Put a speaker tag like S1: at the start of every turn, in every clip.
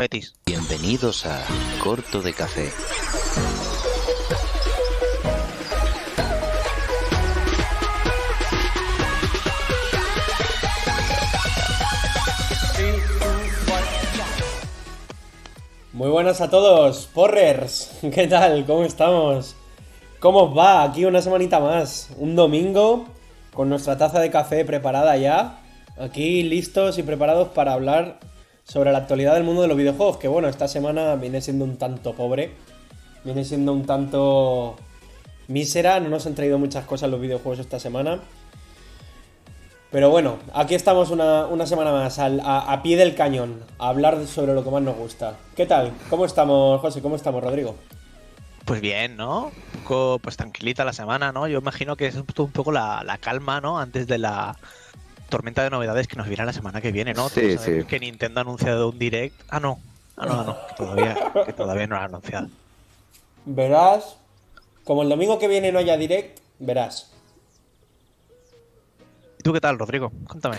S1: Betis.
S2: Bienvenidos a Corto de Café.
S3: Muy buenas a todos, porrers. ¿Qué tal? ¿Cómo estamos? ¿Cómo os va? Aquí una semanita más. Un domingo con nuestra taza de café preparada ya. Aquí listos y preparados para hablar sobre la actualidad del mundo de los videojuegos. Que bueno, esta semana viene siendo un tanto pobre. Viene siendo un tanto mísera. No nos han traído muchas cosas los videojuegos esta semana. Pero bueno, aquí estamos una semana más a pie del cañón, a hablar sobre lo que más nos gusta. ¿Qué tal? ¿Cómo estamos, José? ¿Cómo estamos, Rodrigo?
S1: Pues bien, ¿no? Un poco, pues tranquilita la semana, ¿no? Yo imagino que es un poco la calma, ¿no? Antes de la tormenta de novedades que nos viene la semana que viene, ¿no?
S2: Sí,
S1: Todos sabemos
S2: sí.
S1: que Nintendo ha anunciado un Direct. No, que todavía no lo ha anunciado.
S3: Verás, como el domingo que viene no haya direct, verás.
S1: ¿Y tú qué tal, Rodrigo? Cuéntame.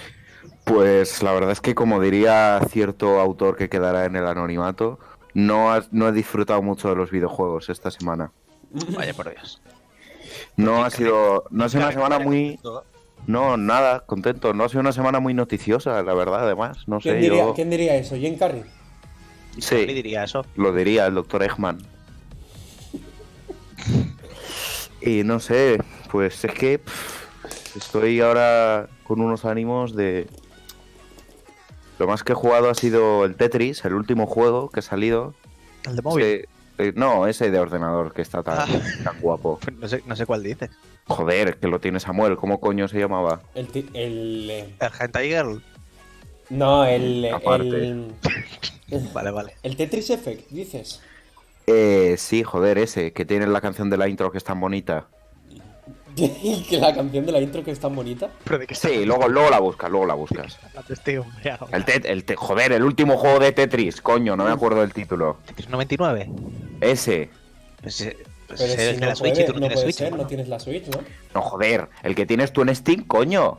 S4: Pues la verdad es que, como diría cierto autor que quedará en el anonimato, no he disfrutado mucho de los videojuegos esta semana.
S1: Vaya por Dios.
S4: No ha sido una
S1: Claro,
S4: semana muy... No, nada, contento. No ha sido una semana muy noticiosa, la verdad, además. No sé, yo...
S3: ¿Quién diría eso? ¿Jim Carrey?
S1: ¿Quién
S4: Sí,
S1: diría eso?
S4: lo diría el doctor Eggman. Y no sé, pues es que estoy ahora con unos ánimos de... Lo más que he jugado ha sido el Tetris, el último juego que ha salido.
S1: ¿El de móvil?
S4: No, ese de ordenador que está
S1: Ah.
S4: tan guapo.
S1: Pues no sé cuál dices.
S4: Joder, que lo tiene Samuel. ¿Cómo coño se llamaba?
S1: ¿El Hentai Girl?
S3: No,
S4: Aparte.
S1: Vale.
S3: el Tetris Effect, dices.
S4: Sí, joder, ese, que tiene la canción de la intro que es tan bonita.
S3: Y que la canción de la intro que es tan bonita.
S1: ¿Pero de qué
S4: Sí, luego la buscas. Joder, el último juego de Tetris, coño, no me acuerdo del título.
S1: ¿Tetris 99?
S4: Ese.
S1: Pues
S3: Pero
S1: ese
S3: si
S1: es de
S3: no
S1: la Switch y
S3: puede,
S1: tú no
S3: no
S1: tienes
S3: puede
S1: Switch,
S3: ser,
S1: hermano.
S3: no tienes la Switch, ¿no?
S4: No, joder, el que tienes tú en Steam, coño.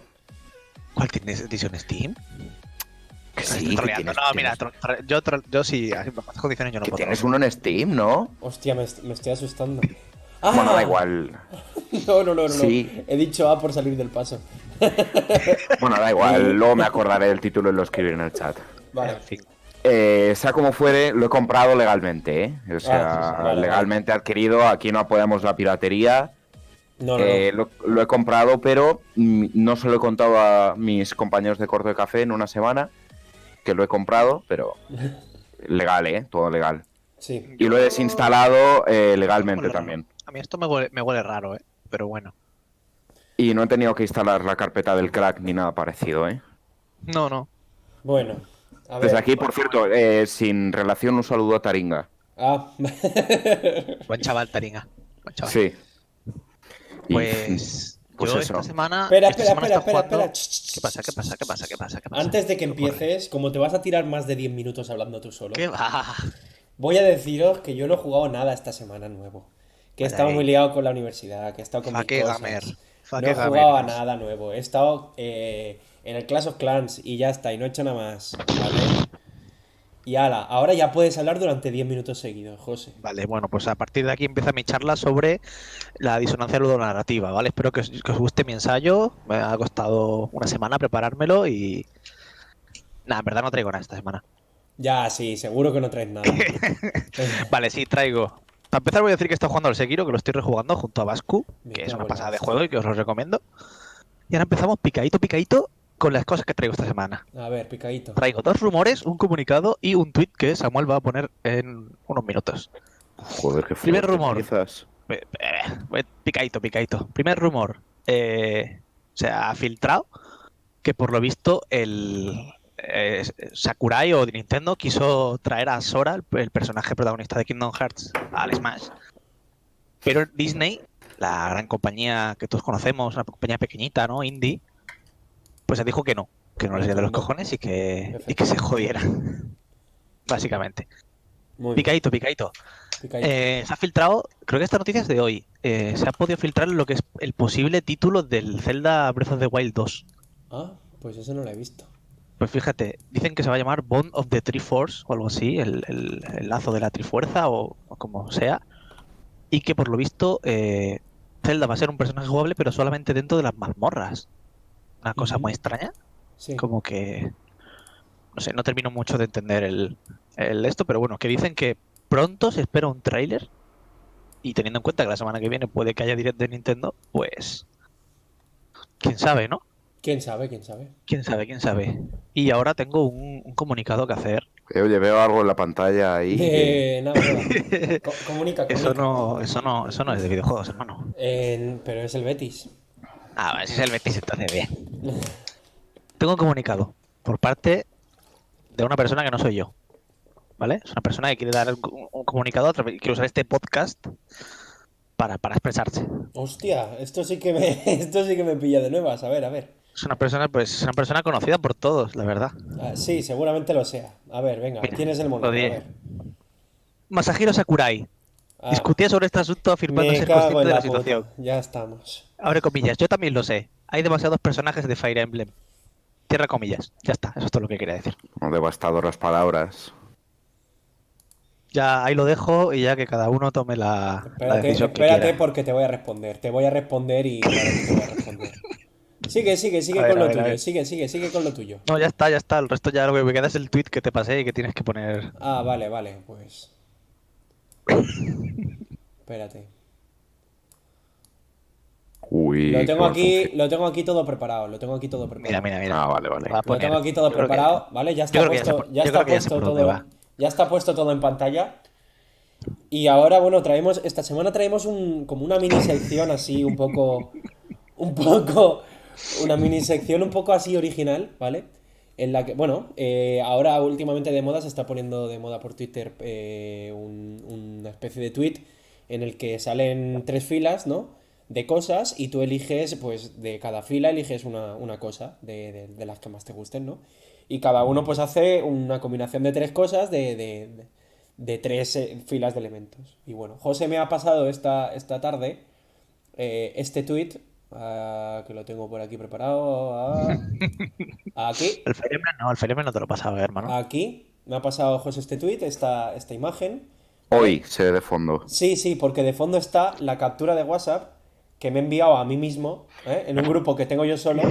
S1: ¿Cuál tienes edición Steam?
S4: Que
S1: Me
S4: sí,
S1: estás
S4: que
S1: troleando.
S4: tienes,
S1: No, mira, yo sí, en bajas condiciones yo no
S4: que
S1: puedo.
S4: tienes uno en Steam, ¿no?
S3: Hostia, me estoy asustando. ¡Ah!
S4: Bueno, da igual.
S3: No.
S4: Sí.
S3: He dicho A por salir del paso.
S4: Bueno, da igual, luego me acordaré del título y lo escribiré en el chat.
S3: Vale.
S1: En fin.
S4: Sea como fuere, lo he comprado legalmente, ¿eh? O sea,
S3: vale.
S4: legalmente adquirido, aquí no apoyamos la piratería.
S3: No.
S4: Lo he comprado, pero no se lo he contado a mis compañeros de Corto de Café en una semana, que lo he comprado, pero legal, ¿eh? Todo legal.
S3: Sí.
S4: Y lo he desinstalado legalmente
S1: Huele raro.
S4: también.
S1: A mí esto me huele raro, pero bueno.
S4: Y no he tenido que instalar la carpeta del crack ni nada parecido, ¿eh?
S1: No.
S3: Bueno. A ver.
S4: Desde aquí, por cierto, sin relación, un saludo a Taringa.
S3: Ah.
S1: Buen chaval, Taringa. Buen chaval.
S4: Sí. Y,
S1: Pues
S4: pues
S1: yo
S4: eso.
S1: esta semana...
S3: Espera.
S1: está jugando...
S3: Espera.
S1: ¿Qué pasa?
S3: Antes de que empieces, como te vas a tirar más de 10 minutos hablando tú solo,
S1: ¿Qué va?
S3: voy a deciros que yo no he jugado nada esta semana nuevo. Que he
S1: Vale.
S3: estado muy liado con la universidad, que he estado con mis
S1: Faque
S3: cosas.
S1: gamer.
S3: No
S1: Faque
S3: he jugado a
S1: gamer.
S3: nada nuevo. He estado en el Clash of Clans y ya está, y no he hecho nada más. ¿Vale? Y ala, ahora ya puedes hablar durante 10 minutos seguidos, José.
S1: Vale, bueno, pues a partir de aquí empieza mi charla sobre la disonancia ludonarrativa, ¿vale? Espero que os guste mi ensayo. Me ha costado una semana preparármelo y... Nada, en verdad no traigo nada esta semana.
S3: Ya, sí, seguro que no traes nada.
S1: Vale, sí, traigo. Para empezar voy a decir que estoy jugando al Sekiro, que lo estoy rejugando junto a Bascu, que es una pasada de juego y que os lo recomiendo. Y ahora empezamos picadito con las cosas que traigo esta semana.
S3: A ver, picadito.
S1: Traigo 2 rumores, un comunicado y un tweet que Samuel va a poner en unos minutos.
S4: Joder, qué
S1: Primer
S4: fuerte
S1: rumor.
S4: empiezas.
S1: Picadito. Primer rumor. Se ha filtrado que por lo visto Sakurai o de Nintendo quiso traer a Sora, el personaje protagonista de Kingdom Hearts, al Smash. Pero Disney, la gran compañía que todos conocemos, una compañía pequeñita, ¿no? Indie, pues dijo que no les iba de los cojones y que se jodiera. Básicamente.
S3: Muy bien.
S1: Picadito.
S3: Picadito.
S1: Se ha filtrado, creo que esta noticia es de hoy. Se ha podido filtrar lo que es el posible título del Zelda Breath of the Wild 2.
S3: Ah, pues eso no lo he visto.
S1: Pues fíjate, dicen que se va a llamar Bond of the Triforce o algo así, el lazo de la Trifuerza o como sea, y que por lo visto Zelda va a ser un personaje jugable pero solamente dentro de las mazmorras. Una cosa
S3: Ujú.
S1: muy extraña,
S3: Sí.
S1: como que, no sé, no termino mucho de entender el esto, pero bueno, que dicen que pronto se espera un tráiler y teniendo en cuenta que la semana que viene puede que haya direct de Nintendo, pues quién sabe, ¿no?
S3: ¿Quién sabe? ¿Quién sabe?
S1: Quién sabe, quién sabe. Y ahora tengo un comunicado que hacer.
S4: Oye, veo algo en la pantalla ahí que...
S3: Nada, nada. Comunica, comunica.
S1: Eso no es de videojuegos, hermano.
S3: Pero es el Betis.
S1: Ah, vale, si es el Betis, entonces bien. Tengo un comunicado por parte de una persona que no soy yo, ¿vale? Es una persona que quiere dar un comunicado, quiere usar este podcast para expresarse.
S3: Hostia, esto sí que me pilla de nuevas. A ver, a ver.
S1: Es una persona, pues, es una persona conocida por todos, la verdad.
S3: Ah, sí, seguramente lo sea. A ver, venga,
S1: Mira,
S3: ¿quién es el
S1: lo
S3: mono? A
S1: diré.
S3: ver.
S1: Masahiro Sakurai
S3: Ah,
S1: discutía sobre este asunto afirmando
S3: me
S1: ser
S3: cago
S1: consciente
S3: en
S1: de la
S3: la puta.
S1: situación.
S3: Ya estamos.
S1: Abre comillas, yo también lo sé. Hay demasiados personajes de Fire Emblem. Cierra comillas. Ya está, eso es todo lo que quería decir.
S4: Como devastadoras palabras.
S1: Ya ahí lo dejo y ya que cada uno tome la decisión que
S3: Espérate
S1: quiera.
S3: porque te voy a responder. Te voy a responder y claro que te voy a responder.
S1: A
S3: Sigue
S1: ver,
S3: con
S1: a
S3: lo
S1: ver, a
S3: tuyo.
S1: ver.
S3: Sigue con lo tuyo.
S1: No, ya está, ya está. El resto ya lo que me queda es el tweet que te pasé y que tienes que poner.
S3: Ah, vale, vale, pues. Espérate.
S4: Uy, qué mal
S3: Lo tengo aquí todo preparado. Lo tengo aquí todo
S1: Mira,
S3: preparado.
S1: mira, mira.
S4: Ah, vale, vale.
S1: Va a
S3: Lo
S1: poner.
S3: tengo aquí todo
S1: Yo creo
S3: preparado, ¿vale?
S1: yo creo que ya sé
S3: Ya
S1: yo
S3: está
S1: creo que ya sé
S3: puesto
S1: por dónde
S3: todo.
S1: va.
S3: Ya está puesto todo en pantalla. Y ahora, bueno, esta semana traemos como una mini sección así, una mini sección un poco así original, ¿vale? En la que, bueno, ahora últimamente de moda se está poniendo de moda por Twitter una especie de tweet en el que salen tres filas, ¿no? De cosas y tú eliges, pues de cada fila eliges una cosa de las que más te gusten, ¿no? Y cada uno pues hace una combinación de tres cosas de tres filas de elementos. Y bueno, José me ha pasado esta tarde este tweet, que lo tengo por aquí preparado, aquí,
S1: El Fire Emblem no te lo pasaba, hermano.
S3: aquí, me ha pasado José este tweet, esta imagen, ¿vale?
S4: Hoy se ve de fondo.
S3: Sí, sí, porque de fondo está la captura de WhatsApp que me he enviado a mí mismo, en un grupo que tengo yo solo,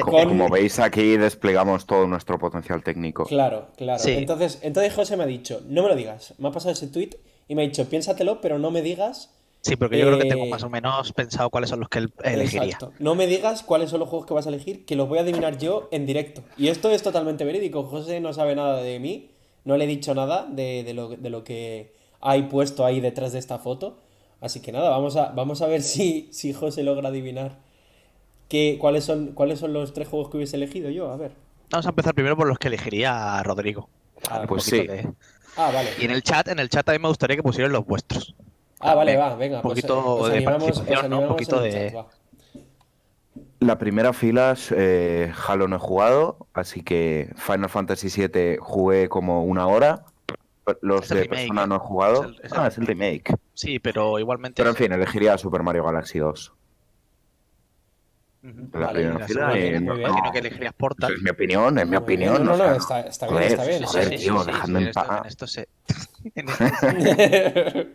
S3: con...
S4: Como veis aquí desplegamos todo nuestro potencial técnico.
S3: Claro, claro.
S1: Sí.
S3: Entonces José me ha dicho, no me lo digas. Me ha pasado ese tweet y me ha dicho, piénsatelo, pero no me digas.
S1: Sí, porque yo creo que tengo
S3: eh,
S1: más o menos pensado cuáles son los que él elegiría.
S3: Exacto. No me digas cuáles son los juegos que vas a elegir, que los voy a adivinar yo en directo. Y esto es totalmente verídico. José no sabe nada de mí, no le he dicho nada de lo que hay puesto ahí detrás de esta foto. Así que nada, vamos a ver si José logra adivinar cuáles son los tres juegos que hubiese elegido yo. A ver.
S1: Vamos a empezar primero por los que elegiría a Rodrigo. Para dar un
S4: Pues
S1: poquito
S4: sí.
S1: de-
S3: Ah, vale.
S1: Y en el chat a mí me gustaría que pusieran los vuestros.
S3: Ah, vale,
S1: También.
S3: va, venga.
S1: Un poquito
S3: os
S1: de
S3: animamos,
S1: participación, ¿no? Un poquito
S3: en el
S1: de...
S3: chat, va.
S4: La primera fila, Halo no he jugado, así que Final Fantasy VII jugué como una hora. Los
S1: Es el
S4: de
S1: remake,
S4: Persona
S1: ¿eh?
S4: no he jugado.
S1: Es el
S4: Ah, es el remake.
S1: Sí, pero igualmente...
S4: Pero en fin, elegiría Super Mario Galaxy 2.
S1: Ujú.
S4: La
S3: Vale,
S4: primera
S1: La
S4: fila
S1: segunda,
S3: muy bien, muy bien.
S1: imagino que elegirías Portal.
S4: Es mi opinión, es mi
S3: Muy bien,
S4: opinión.
S3: no,
S4: o sea,
S3: está bien,
S4: joder,
S3: está bien.
S4: joder, tío, dejadme en paz.
S1: En esto se... en esto-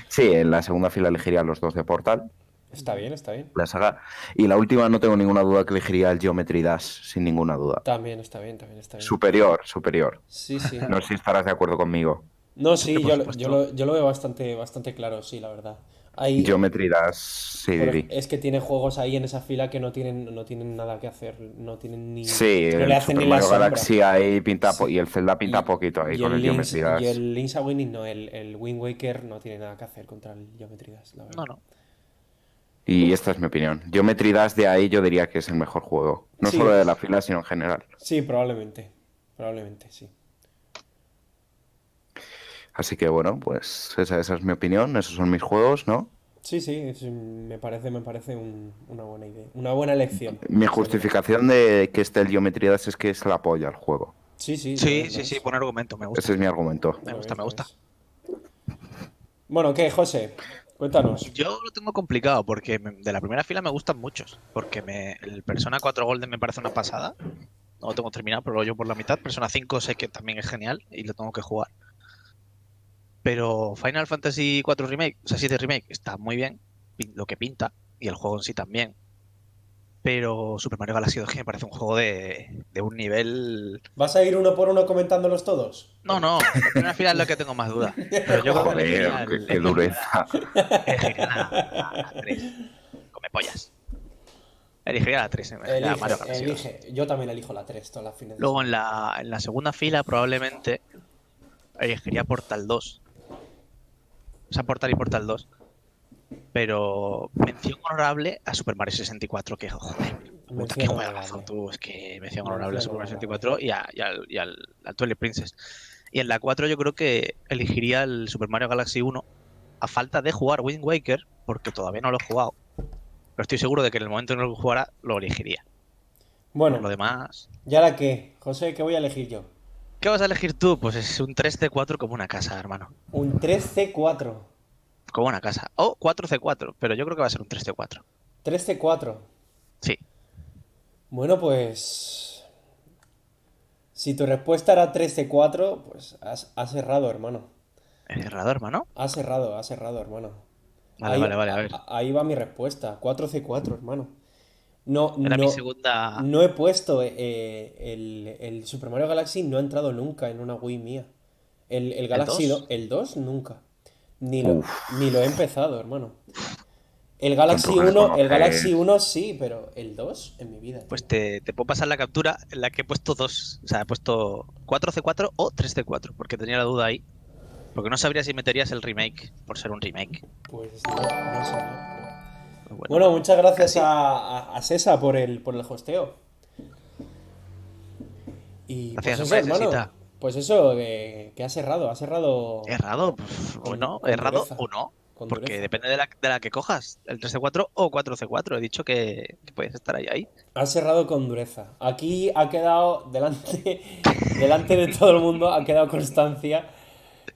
S4: Sí, en la segunda fila elegiría los dos de Portal,
S3: Está bien, está bien.
S4: la saga. Y la última no tengo ninguna duda que elegiría el Geometry Dash, sin ninguna duda.
S3: También está bien, también está bien.
S4: Superior, superior.
S3: Sí, sí.
S4: No sé si estarás de acuerdo conmigo.
S3: No, sí,
S1: por supuesto.
S3: yo lo veo bastante claro, sí, la verdad. Hay,
S4: Geometry Dash, sí, Didi.
S3: es que tiene juegos ahí en esa fila que no tienen nada que hacer, no tienen ni...
S4: Sí,
S3: no
S4: el
S3: le hacen
S4: Super
S3: ni la
S4: Mario
S3: sombra.
S4: Galaxy ahí pinta
S3: Sí.
S4: y el Zelda pinta poquito ahí con el Geometry Dash.
S3: Y el Link's Awakening no, el Wind Waker no tiene nada que hacer contra el Geometry Dash, la verdad.
S1: No, no.
S4: Y esta es mi opinión. Geometry Dash de ahí yo diría que es el mejor juego. No
S3: Sí.
S4: solo de la fila, sino en general.
S3: Sí, probablemente. Probablemente, sí.
S4: Así que bueno, pues esa es mi opinión, esos son mis juegos, ¿no?
S3: Sí, sí, me parece una buena idea. Una buena elección.
S4: Mi justificación de que esté el Geometry Dash es que es la polla al juego.
S3: Sí, sí.
S1: Sí, sí, sí, buen argumento, me gusta.
S4: Ese es mi argumento.
S1: Me gusta, me gusta.
S3: Bueno, ¿qué, José? Cuéntanos.
S1: Yo lo tengo complicado porque de la primera fila me gustan muchos. Porque el Persona 4 Golden me parece una pasada. no lo tengo terminado, pero yo por la mitad. Persona 5 sé que también es genial y lo tengo que jugar. Pero Final Fantasy 4 Remake, o sea, 7 Remake, está muy bien, lo que pinta, y el juego en sí también. Pero Super Mario Galaxy 2 que me parece un juego de un nivel...
S3: ¿Vas a ir uno por uno comentándolos todos?
S1: No, la primera fila es lo que tengo más dudas. Pero yo creo que elegiría
S4: Joder, qué dureza.
S1: elegiría la 3. Come pollas. Elegiría la 3, la Mario Galaxy 2.
S3: Elige. Yo también elijo la 3 todas las fines de
S1: Luego
S3: semana.
S1: en la segunda fila probablemente elegiría Portal 2. O sea, Portal y Portal 2. Pero mención honorable a Super Mario 64, que joder, puta, qué
S3: Mención
S1: juegazo
S3: honorable.
S1: tú. Es que mención honorable a
S3: Mención
S1: Super Mario
S3: honorable.
S1: 64 al Twilight Princess. Y en la 4 yo creo que elegiría el Super Mario Galaxy 1 a falta de jugar Wind Waker, porque todavía no lo he jugado. Pero estoy seguro de que en el momento en el que jugara lo elegiría. Por
S3: Bueno,
S1: lo demás...
S3: ¿y ahora qué? José, ¿qué voy a elegir yo?
S1: ¿Qué vas a elegir tú? Pues es un 3C4 como una casa, hermano.
S3: Un 3C4.
S1: Como una casa. O 4C4, pero yo creo que va a ser un 3C4.
S3: 3C4.
S1: Sí.
S3: Bueno, pues... Si tu respuesta era 3C4, pues has errado, hermano.
S1: ¿Es cerrado, hermano?
S3: Has errado, hermano.
S1: Vale, vale, vale, a ver.
S3: Ahí va mi respuesta. 4C4, hermano. No,
S1: Era mi
S3: no,
S1: segunda...
S3: no he puesto el Super Mario Galaxy, no ha entrado nunca en una Wii mía. El
S1: ¿El
S3: Galaxy 2,
S1: 2?
S3: el 2 nunca.
S4: Uf,
S3: Ni lo he empezado, hermano.
S4: tú que
S3: El Galaxy
S4: conoces.
S3: 1 sí, pero el 2 en mi vida, tío.
S1: Pues te puedo pasar la captura en la que he puesto dos. O sea, he puesto 4C4 o 3C4, porque tenía la duda ahí. Porque no sabría si meterías el remake, por ser un remake.
S3: Pues no, no sé.
S1: Pero bueno,
S3: Bueno, muchas gracias
S1: casi.
S3: a Sesa por el hosteo. Y pues
S1: Gracias,
S3: eso,
S1: hombre,
S3: hermano.
S1: Cesita.
S3: Pues eso, que has errado
S1: Errado, pues, bueno,
S3: con
S1: errado
S3: dureza.
S1: o no.
S3: Con
S1: Porque
S3: dureza.
S1: depende de la que cojas, el 3C4 o 4C4. He dicho que puedes estar ahí.
S3: Has cerrado con dureza. Aquí ha quedado delante, delante de todo el mundo, ha quedado constancia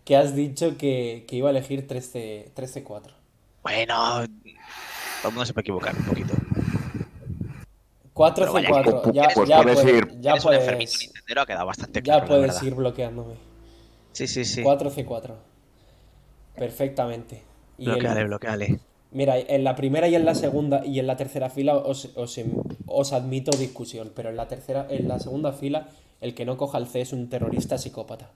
S3: que has dicho que iba a elegir 13 4.
S1: Bueno, todo el mundo se puede equivocar un poquito.
S3: Cuatro
S1: Pero
S3: c
S1: vaya, que
S3: cuatro
S4: Pues puedes ir.
S1: eres un enfermito Nintendero, ha quedado bastante
S3: Ya
S1: claro, la
S3: puedes
S1: verdad.
S3: ir bloqueándome.
S1: Sí, sí, sí.
S3: 4C4. Perfectamente. Y
S1: Bloqueale, bloqueale.
S3: mira, en la primera y en la segunda y en la tercera fila os admito discusión, pero en la segunda fila, el que no coja el C es un terrorista psicópata.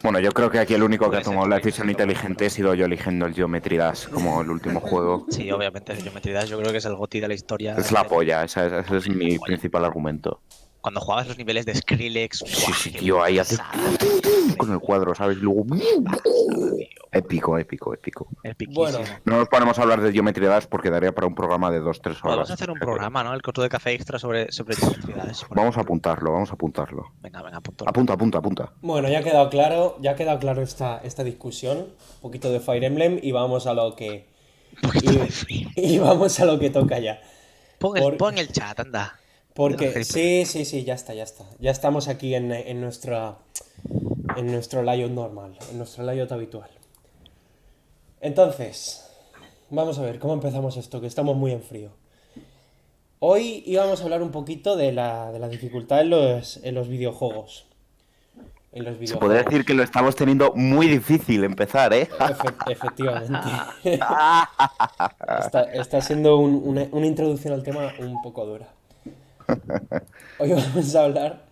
S4: Bueno, yo creo que aquí el único que ha
S1: Puede ser,
S4: tomado la
S1: puede ser.
S4: decisión inteligente he sido yo eligiendo el Geometry Dash como el último juego.
S1: Sí, obviamente, el Geometry Dash yo creo que es el GOTY de la historia
S4: Es
S1: del
S4: la
S1: anime.
S4: polla, ese es
S1: La
S4: mi
S1: polla.
S4: principal argumento.
S1: Cuando jugabas los niveles de Skrillex,
S4: Sí,
S1: ¡buah!
S4: sí,
S1: ¡Qué
S4: tío, ahí hace
S1: pasada, tío! ¡Qué
S4: con el
S1: increíble!
S4: cuadro, ¿sabes? Y luego
S1: Pasada, tío.
S4: épico, épico, épico.
S3: Bueno,
S1: Epiquísimo.
S4: No nos ponemos a hablar de Geometry Dash porque daría para un programa de 2 3
S1: Podemos
S4: horas.
S1: hacer un
S4: O sea que
S1: programa, ¿no? El corto de café extra sobre Geometry Dash, ¿por qué
S4: vamos a
S1: no?
S4: apuntarlo, vamos a apuntarlo.
S1: Venga, venga, apúntalo.
S4: Apunta, apunta, apunta.
S3: bueno, ya ha quedado claro esta discusión. Un poquito de Fire Emblem y vamos a lo que.
S1: Un poquito de
S3: Y,
S1: frío.
S3: y vamos a lo que toca ya. Por,
S1: Pon el chat, anda. De los
S3: porque,
S1: gameplays.
S3: sí, sí, sí, ya está, ya está. Ya estamos aquí en nuestro layout normal, en nuestro layout habitual. Entonces, vamos a ver cómo empezamos esto, que estamos muy en frío. Hoy íbamos a hablar un poquito de la dificultad en los videojuegos. En los
S4: Se podría decir que
S3: videojuegos.
S4: lo estamos teniendo muy difícil empezar, ¿eh?
S3: Efectivamente. Está siendo una introducción al tema un poco dura. Hoy vamos a hablar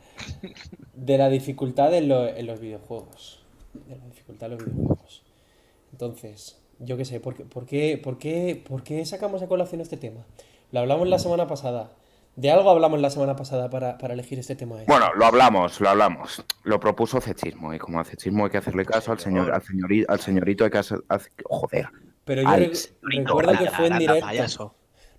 S3: de la dificultad en los videojuegos. De la dificultad en los videojuegos. Entonces, yo qué sé, por qué sacamos a colación este tema? Lo hablamos la semana pasada. De algo hablamos la semana pasada para elegir este tema
S4: Bueno,
S3: este.
S4: lo hablamos, lo hablamos. Lo propuso Cechismo y como a Cechismo hay que hacerle caso,
S1: Señor.
S4: al señorito hay que joder.
S3: Pero yo
S4: Alex.
S1: Señorito,
S3: recuerdo que fue en
S1: anda,
S3: directo.
S1: payaso.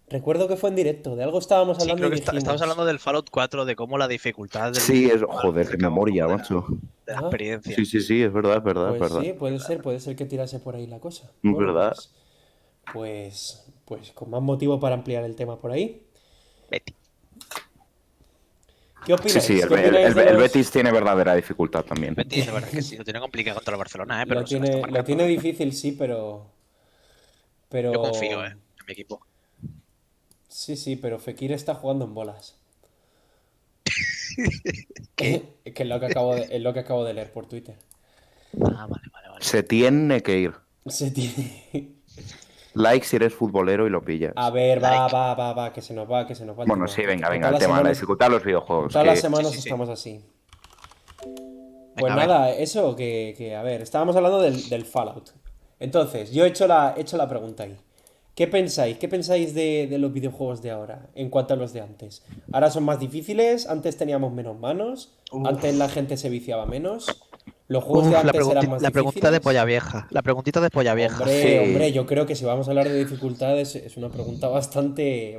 S3: Recuerdo que fue en directo. De algo estábamos
S1: Sí,
S3: hablando y
S1: creo que estamos
S3: dijimos.
S1: hablando del Fallout 4, de cómo la dificultad
S4: Sí, es,
S1: jugar
S4: joder, qué
S1: marcaba un
S4: memoria,
S1: poco
S4: macho.
S1: de la
S3: Ah,
S1: experiencia.
S4: Sí, sí, sí, es verdad, es verdad, es
S3: pues
S4: verdad.
S3: sí, puede ser que tirase por ahí la cosa.
S4: Es
S3: Bueno,
S4: verdad.
S3: pues con más motivo para ampliar el tema por ahí.
S1: Betty.
S3: ¿Qué
S4: Sí, sí,
S3: opináis? ¿Qué opináis de
S4: el
S3: los...
S4: Betis tiene verdadera dificultad también.
S1: Betty, la verdad es que sí, lo tiene complicado contra el Barcelona, pero se la está
S3: Lo
S1: marcando.
S3: tiene difícil, sí, pero...
S1: Yo confío,
S3: Pero...
S1: en mi equipo.
S3: Sí, sí, pero Fekir está jugando en bolas.
S1: ¿Qué?
S3: Que es lo que acabo de leer por Twitter.
S1: Ah, vale.
S4: Se tiene que ir.
S3: Se tiene...
S4: Like si eres futbolero y lo pillas.
S3: A ver,
S1: Like.
S3: va, que se nos va el
S4: Bueno,
S3: tema.
S4: sí, venga,
S3: Que
S4: venga,
S3: todas
S4: el
S3: las
S4: tema, la
S3: semanas,
S4: dificultad de los videojuegos.
S3: todas las
S4: Que
S3: semanas
S1: Sí.
S3: estamos así. Pues
S1: Venga, a ver.
S3: nada, eso, a ver, estábamos hablando del Fallout. Entonces, yo he hecho la pregunta ahí. ¿Qué pensáis? ¿Qué pensáis de los videojuegos de ahora en cuanto a los de antes? ¿Ahora son más difíciles? ¿Antes teníamos menos manos? ¿Antes la
S1: Uf.
S3: gente se viciaba menos? ¿Los juegos de
S1: La
S3: antes eran más
S1: la preguntita de
S3: difíciles?
S1: polla vieja. La preguntita de polla vieja.
S3: Hombre,
S4: sí,
S3: yo creo que si vamos a hablar de dificultades es una pregunta
S1: La
S3: bastante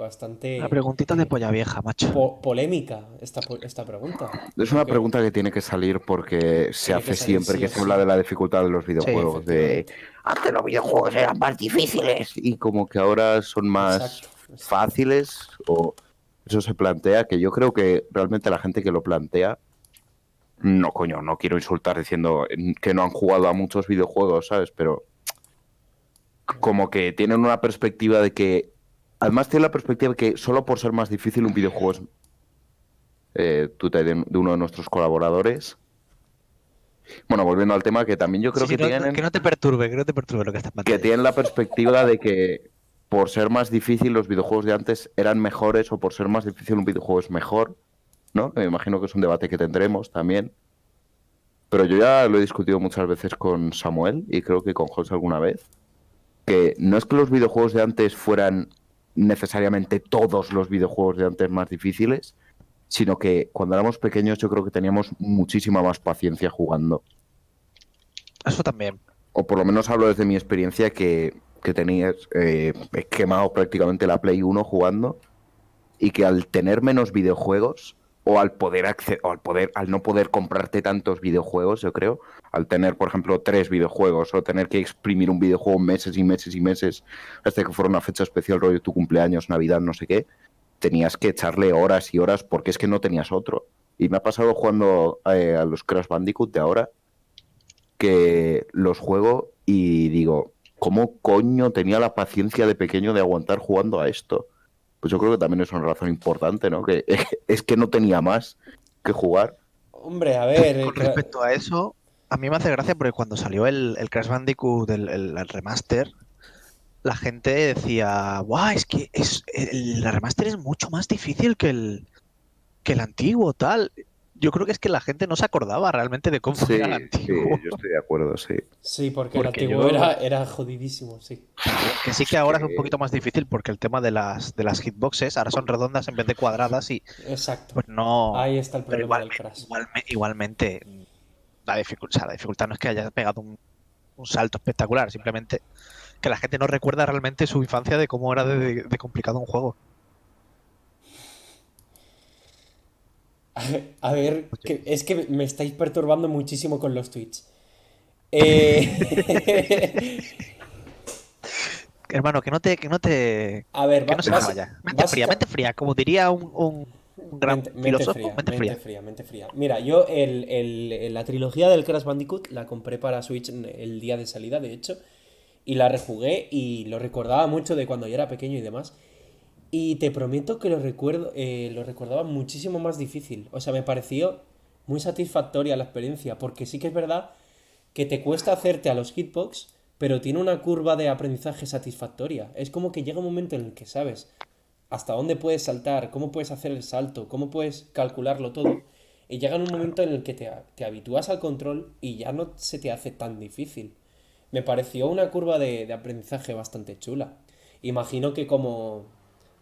S1: preguntita de polla vieja, macho.
S3: polémica esta pregunta.
S4: es una
S3: Porque
S4: pregunta que tiene que salir porque se
S3: tiene que
S4: hace
S3: salir
S4: siempre
S3: sí
S4: que
S3: o
S4: se habla
S3: sí.
S4: de la dificultad de los
S1: Sí,
S4: videojuegos. De
S3: Efectivamente.
S4: antes los videojuegos eran más difíciles y como que ahora son más
S3: Exacto, exacto.
S4: fáciles o eso se plantea, que yo creo que realmente la gente que lo plantea, no coño, no quiero insultar diciendo que no han jugado a muchos videojuegos, ¿sabes? Pero como que tienen una perspectiva de que, además tiene la perspectiva de que solo por ser más difícil un videojuego es de uno de nuestros colaboradores. Bueno, volviendo al tema, que también yo
S1: Sí,
S4: creo
S1: sí, que no te perturbe, que no te perturbe lo que está en
S4: que
S1: pantalla.
S4: tienen la perspectiva de que por ser más difícil los videojuegos de antes eran mejores o por ser más difícil un videojuego es mejor, ¿no? Me imagino que es un debate que tendremos también. Pero yo ya lo he discutido muchas veces con Samuel y creo que con José alguna vez, que no es que los videojuegos de antes fueran necesariamente todos los videojuegos de antes más difíciles, sino que cuando éramos pequeños yo creo que teníamos muchísima más paciencia jugando.
S1: Eso también.
S4: O por lo menos hablo desde mi experiencia que tenías, he quemado prácticamente la Play 1 jugando y que al tener menos videojuegos o al no poder comprarte tantos videojuegos, yo creo, al tener, por ejemplo, 3 videojuegos o tener que exprimir un videojuego meses y meses y meses hasta que fuera una fecha especial, rollo tu cumpleaños, Navidad, no sé qué, tenías que echarle horas y horas porque es que no tenías otro. Y me ha pasado jugando a los Crash Bandicoot de ahora, que los juego y digo, ¿cómo coño tenía la paciencia de pequeño de aguantar jugando a esto? Pues yo creo que también es una razón importante, ¿no? Que es que no tenía más que jugar.
S3: Hombre, a
S1: Pues
S3: ver,
S1: con respecto a eso, a mí me hace gracia porque cuando salió el Crash Bandicoot, el remaster, la gente decía, ¡guau! Es que el remaster es mucho más difícil que el antiguo, tal. Yo creo que es que la gente no se acordaba realmente de cómo
S4: Sí,
S1: era el
S4: sí,
S1: antiguo.
S4: yo estoy de acuerdo, sí.
S3: sí, porque el
S1: Porque
S3: antiguo
S1: yo,
S3: era jodidísimo, sí.
S1: que sí
S4: Es
S1: que ahora es un
S4: que
S1: poquito más difícil porque el tema de las hitboxes ahora son redondas en vez de cuadradas y
S3: Exacto.
S1: pues no.
S3: Ahí está el
S1: Pero
S3: problema del Crash.
S1: igualmente, la dificultad no es que haya pegado un salto espectacular, simplemente que la gente no recuerda realmente su infancia de cómo era de complicado un juego.
S3: A ver,
S1: Pues
S3: es que me estáis perturbando muchísimo con los tweets. Eh...
S1: hermano,
S3: A ver,
S1: que no se te vaya.
S3: básica...
S1: Mente fría, como diría un gran
S3: Mente
S1: filósofo,
S3: fría,
S1: mente
S3: mente
S1: fría.
S3: fría, mente fría. Mira, yo la trilogía del Crash Bandicoot la compré para Switch el día de salida, de hecho, y la rejugué y lo recordaba mucho de cuando yo era pequeño y demás. Y te prometo que lo recordaba muchísimo más difícil. O sea, me pareció muy satisfactoria la experiencia, porque sí que es verdad que te cuesta hacerte a los hitbox, pero tiene una curva de aprendizaje satisfactoria. Es como que llega un momento en el que sabes hasta dónde puedes saltar, cómo puedes hacer el salto, cómo puedes calcularlo todo. Y llega en un momento en el que te habitúas al control y ya no se te hace tan difícil. Me pareció una curva de aprendizaje bastante chula. Imagino que como...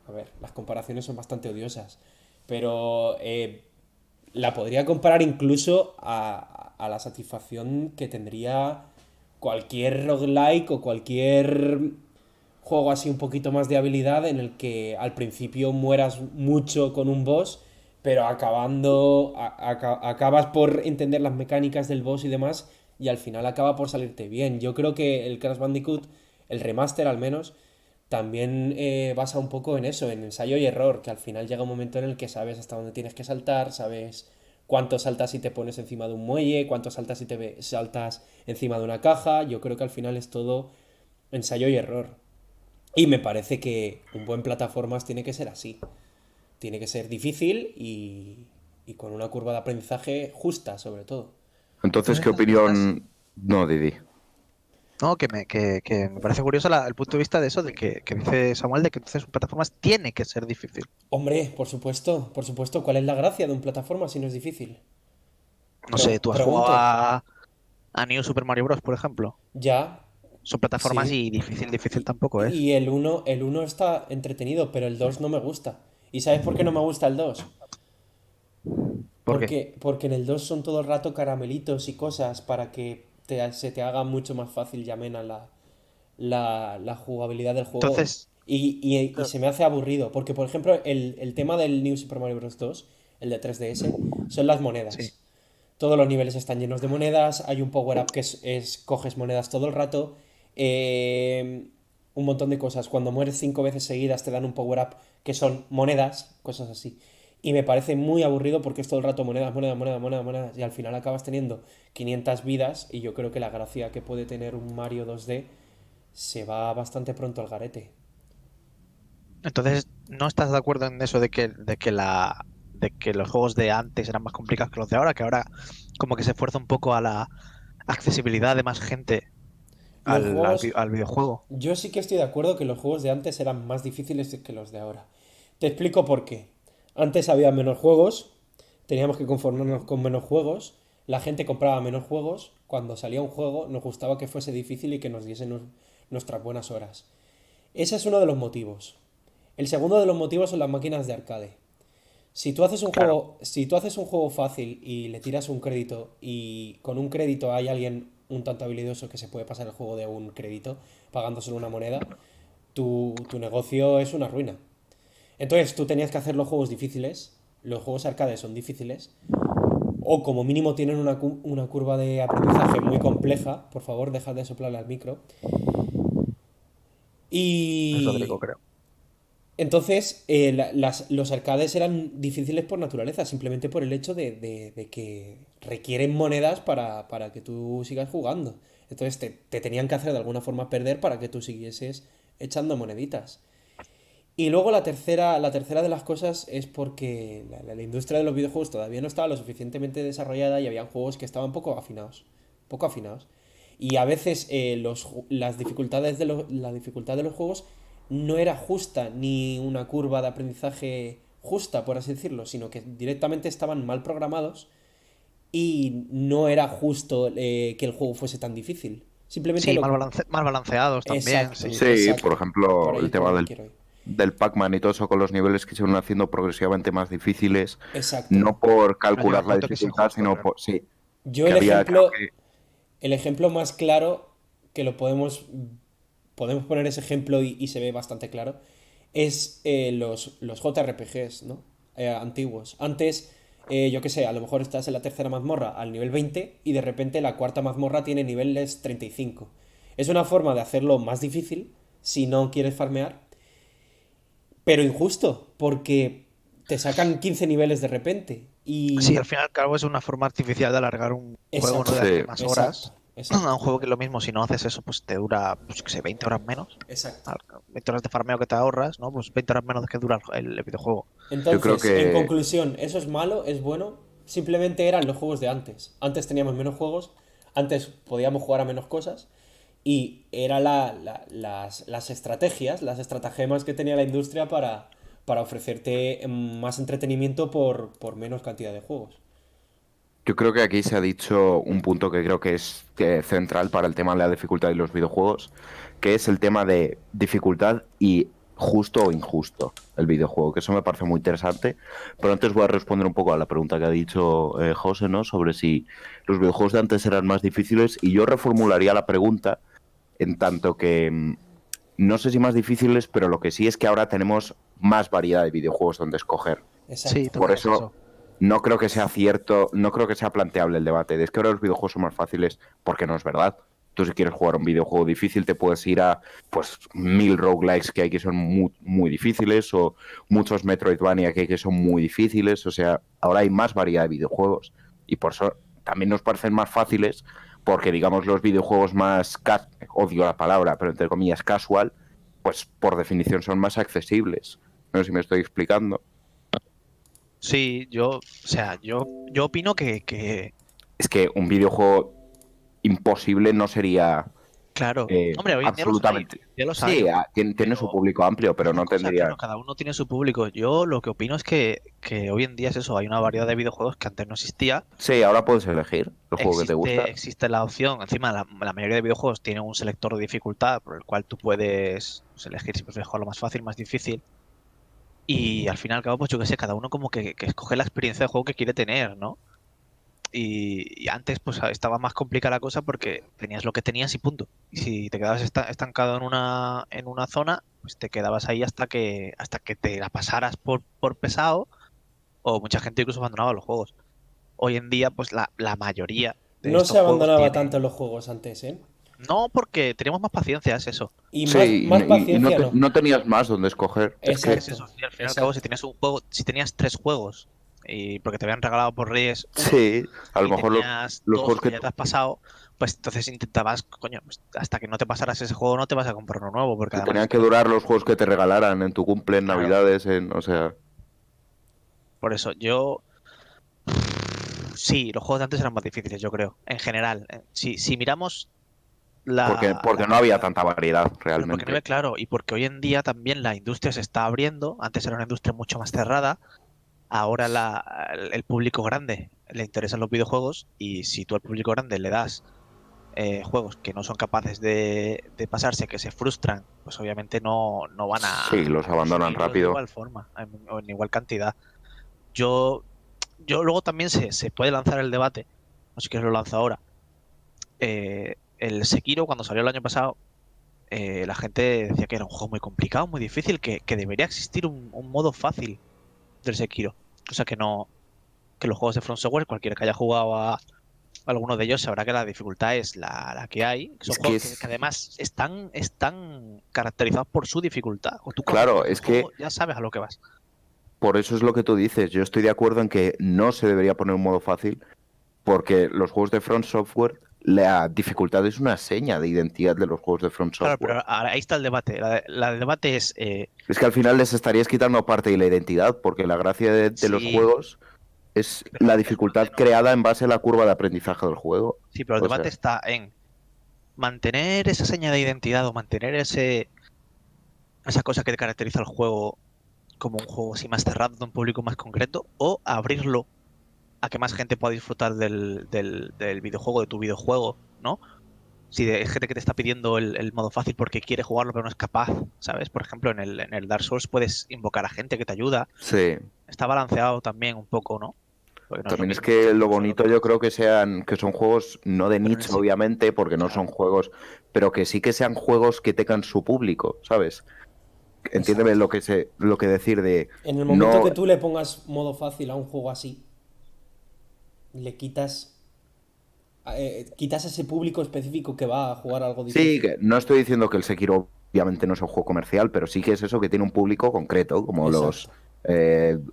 S3: A ver, las comparaciones son bastante odiosas, pero la podría comparar incluso a la satisfacción que tendría cualquier roguelike o cualquier juego así un poquito más de habilidad en el que al principio mueras mucho con un boss, pero acabas por entender las mecánicas del boss y demás, y al final acaba por salirte bien. Yo creo que el Crash Bandicoot, el remaster al menos, también basa un poco en eso, en ensayo y error, que al final llega un momento en el que sabes hasta dónde tienes que saltar, sabes cuánto saltas si te pones encima de un muelle, cuánto saltas si saltas encima de una caja. Yo creo que al final es todo ensayo y error. Y me parece que un buen plataformas tiene que ser así. Tiene que ser difícil y con una curva de aprendizaje justa, sobre todo.
S4: Entonces, ¿qué
S1: Entonces,
S4: opinión? No, Didi.
S1: No, que me parece curioso el punto de vista de eso, de que dice Samuel, de que entonces un plataformas tiene que ser difícil.
S3: Hombre, por supuesto, ¿cuál es la gracia de un plataforma si no es difícil?
S1: No sé, tú has jugado
S3: Pregunto.
S1: a New Super Mario Bros., por ejemplo.
S3: Ya,
S1: Son plataformas
S3: sí.
S1: y difícil tampoco es.
S3: Y el uno está entretenido, pero el 2 no me gusta. ¿Y sabes por qué no me gusta el 2?
S1: ¿Por qué?
S3: Porque en el 2 son todo el rato caramelitos y cosas para que se te haga mucho más fácil y amena la jugabilidad del juego.
S1: Entonces,
S3: Y se me hace aburrido, porque por ejemplo el tema del New Super Mario Bros. 2, el de 3DS, son las
S1: sí.
S3: monedas. Todos los niveles están llenos de monedas, hay un power-up que coges monedas todo el rato, eh, un montón de cosas. Cuando mueres 5 veces seguidas te dan un power-up que son monedas, cosas así. Y me parece muy aburrido porque es todo el rato monedas, monedas, monedas, monedas, monedas, y al final acabas teniendo 500 vidas y yo creo que la gracia que puede tener un Mario 2D se va bastante pronto al garete.
S1: Entonces, ¿no estás de acuerdo en eso de que los juegos de antes eran más complicados que los de ahora? Que ahora como que se esfuerza un poco a la accesibilidad de más gente
S3: Los juegos,
S1: al videojuego.
S3: yo sí que estoy de acuerdo que los juegos de antes eran más difíciles que los de ahora. Te explico por qué. Antes había menos juegos, teníamos que conformarnos con menos juegos, la gente compraba menos juegos, cuando salía un juego nos gustaba que fuese difícil y que nos diese nuestras buenas horas. Ese es uno de los motivos. El segundo de los motivos son las máquinas de arcade.
S1: Claro.
S3: Si tú haces un juego fácil y le tiras un crédito y con un crédito hay alguien un tanto habilidoso que se puede pasar el juego de un crédito pagando solo una moneda, tu negocio es una ruina. Entonces tú tenías que hacer los juegos difíciles, los juegos arcade son difíciles, o como mínimo tienen una curva de aprendizaje muy compleja, por favor dejad de soplarle al micro,
S1: Es Rodrigo,
S3: y
S1: creo.
S3: entonces, los arcades eran difíciles por naturaleza, simplemente por el hecho de que requieren monedas para que tú sigas jugando. Entonces, te tenían que hacer de alguna forma perder para que tú siguieses echando moneditas. Y luego la tercera de las cosas es porque la industria de los videojuegos todavía no estaba lo suficientemente desarrollada y habían juegos que estaban poco afinados. Poco afinados. Y a veces las dificultades la dificultad de los juegos no era justa, ni una curva de aprendizaje justa, por así decirlo, sino que directamente estaban mal programados y no era justo que el juego fuese tan difícil. Simplemente
S1: Sí,
S3: lo...
S1: mal balanceados también,
S3: Exacto,
S1: sí.
S4: Sí, por
S3: exacto.
S4: ejemplo, el
S3: Por
S4: tema
S3: ahí
S4: del,
S3: quiero ir.
S4: del Pac-Man y todo eso con los niveles que se van haciendo progresivamente más difíciles,
S3: Exacto.
S4: no por
S1: No llega
S4: calcular
S1: al
S4: la
S1: punto que es
S4: dificultad,
S1: injusto,
S4: sino
S1: claro.
S4: por, sí,
S3: Yo
S4: que
S3: el
S4: había, creo
S3: ejemplo,
S4: que,
S3: el ejemplo más claro que lo podemos poner ese ejemplo y se ve bastante claro, es los JRPGs, ¿no? Antiguos. Antes, yo qué sé, a lo mejor estás en la tercera mazmorra al nivel 20 y de repente la cuarta mazmorra tiene niveles 35. Es una forma de hacerlo más difícil si no quieres farmear, pero injusto, porque te sacan 15 niveles de repente.
S1: Sí,
S3: Y...
S1: al fin y al cabo es una forma artificial de alargar un juego, ¿no? De
S3: Exacto,
S4: sí,
S1: hacer más
S3: exacto,
S1: horas. A
S3: exacto,
S1: un juego que es lo mismo, si no haces eso, pues te dura, pues, yo qué sé, 20 horas menos.
S3: exacto.
S1: 20 horas de farmeo que te ahorras, ¿no? Pues 20 horas menos que dura el videojuego.
S4: yo creo
S3: Entonces, en
S4: que
S3: conclusión, ¿eso es malo? ¿Es bueno? Simplemente eran los juegos de antes. Antes teníamos menos juegos, antes podíamos jugar a menos cosas y era las estrategias, las estratagemas que tenía la industria para ofrecerte más entretenimiento por menos cantidad de juegos.
S4: Yo creo que aquí se ha dicho un punto que creo que es central para el tema de la dificultad de los videojuegos, que es el tema de dificultad y justo o injusto el videojuego, que eso me parece muy interesante. Pero antes voy a responder un poco a la pregunta que ha dicho José, ¿no? Sobre si los videojuegos de antes eran más difíciles, y yo reformularía la pregunta en tanto que no sé si más difíciles, pero lo que sí es que ahora tenemos más variedad de videojuegos donde escoger.
S1: Sí,
S3: Exacto.
S4: Por
S1: también es
S4: eso
S1: eso.
S4: no creo que sea cierto, no creo que sea planteable el debate de es que ahora los videojuegos son más fáciles, porque no es verdad. Tú si quieres jugar un videojuego difícil te puedes ir a pues 1000 roguelikes que hay que son muy, muy difíciles, o muchos Metroidvania que hay que son muy difíciles. O sea, ahora hay más variedad de videojuegos y por eso también nos parecen más fáciles, porque digamos los videojuegos más, odio la palabra, pero entre comillas casual, pues por definición son más accesibles. No sé si me estoy explicando.
S1: Sí, yo opino que
S4: Es que un videojuego imposible no sería
S1: claro, hombre, hoy en día
S4: absolutamente.
S1: ya los hay,
S4: Sí, tiene su
S1: pero
S4: público amplio,
S1: es
S4: pero
S1: una
S4: no
S1: cosa,
S4: tendría.
S1: claro, cada uno tiene su público. Yo lo que opino es que hoy en día es eso, hay una variedad de videojuegos que antes no existía.
S4: Sí, ahora puedes elegir el juego que te gusta.
S1: Existe la opción, encima la mayoría de videojuegos tienen un selector de dificultad por el cual tú puedes pues, elegir si prefieres jugarlo más fácil, más difícil. Y al fin y al cabo, pues yo qué sé, cada uno como que escoge la experiencia de juego que quiere tener, ¿no? Y antes pues estaba más complicada la cosa porque tenías lo que tenías y punto. Y si te quedabas estancado en una zona, pues te quedabas ahí hasta que te la pasaras por pesado o mucha gente incluso abandonaba los juegos. Hoy en día pues la mayoría de
S3: No
S1: estos
S3: se
S1: juegos
S3: abandonaba tanto en
S1: tienen...
S3: los juegos antes, ¿eh?
S1: No porque tenemos más paciencia, es eso.
S3: Y
S4: Sí,
S3: más
S4: y no,
S3: paciencia no.
S4: no tenías más donde escoger. Es que,
S1: Es
S3: Exacto,
S1: eso, sí, al fin y al cabo si
S3: exacto.
S1: tenías un juego, si tenías tres juegos y porque te habían regalado por Reyes uno
S4: sí, a lo
S1: y
S4: mejor
S1: tenías
S4: los
S1: dos
S4: juegos
S1: que
S4: que
S1: ya te has pasado, pues entonces intentabas, coño, pues hasta que no te pasaras ese juego no te vas a comprar uno nuevo, porque
S4: te
S1: además
S4: tenían
S1: es
S4: que
S1: que,
S4: durar los juegos que te regalaran en tu cumple, en
S1: claro,
S4: Navidades, o sea,
S1: por eso yo, sí, los juegos de antes eran más difíciles, yo creo, en general. Si miramos
S4: porque no había tanta variedad
S1: pero porque no ve
S4: realmente.
S1: claro, y porque hoy en día también la industria se está abriendo, antes era una industria mucho más cerrada, ahora el público grande le interesan los videojuegos y si tú al público grande le das juegos que no son capaces de pasarse, que se frustran, pues obviamente no van
S4: Sí, los
S1: a
S4: abandonan
S1: consumirlos de
S4: rápido.
S1: igual forma o en igual cantidad. Yo, yo luego también se puede lanzar el debate, no sé si lo lanzo ahora. El Sekiro, cuando salió el año pasado, la gente decía que era un juego muy complicado, muy difícil, que debería existir un modo fácil del Sekiro. Cosa que no, que los juegos de From Software, cualquiera que haya jugado a alguno de ellos sabrá que la dificultad es la que hay. Que son
S4: Es que
S1: juegos que
S4: es,
S1: además están caracterizados por su dificultad. O tú cuando
S4: claro,
S1: juegas el
S4: es que
S1: juego ya sabes a lo que vas.
S4: por eso es lo que tú dices. Yo estoy de acuerdo en que no se debería poner un modo fácil, porque los juegos de Front Software, la dificultad es una seña de identidad de los juegos de Front
S1: Claro,
S4: Software.
S1: pero ahí está el debate. El debate es,
S4: Es que al final les estarías quitando parte de la identidad, porque la gracia de los
S1: sí,
S4: juegos es
S1: pero
S4: la
S1: el
S4: dificultad
S1: debate no.
S4: creada en base a la curva de aprendizaje del juego.
S1: Sí, pero el
S4: O sea,
S1: debate está en mantener esa seña de identidad o mantener esa cosa que caracteriza al juego como un juego así más cerrado de un público más concreto o abrirlo a que más gente pueda disfrutar del videojuego, de tu videojuego, ¿no? Si hay gente que te está pidiendo el modo fácil porque quiere jugarlo pero no es capaz, ¿sabes? Por ejemplo, en el Dark Souls puedes invocar a gente que te ayuda.
S4: sí.
S1: Está balanceado también un poco, ¿no? Porque no es lo
S4: También es
S1: mismo un
S4: que lo
S1: Sekiro solo
S4: bonito
S1: que un
S4: yo creo
S1: Dark
S4: que
S1: Souls.
S4: que son juegos no de
S1: Pero en el
S4: nicho, obviamente, porque no son
S1: claro,
S4: juegos, pero que sí que sean juegos que tengan su público, ¿sabes? Entiéndeme
S3: Exacto.
S4: lo que decir de
S3: En el momento
S4: no.
S3: que tú le pongas modo fácil a un juego así, le quitas ese público específico que va a jugar algo
S4: Sí,
S3: difícil.
S4: que no estoy diciendo que el Sekiro obviamente no es un juego comercial, pero sí que es eso que tiene un público concreto, como
S3: Exacto,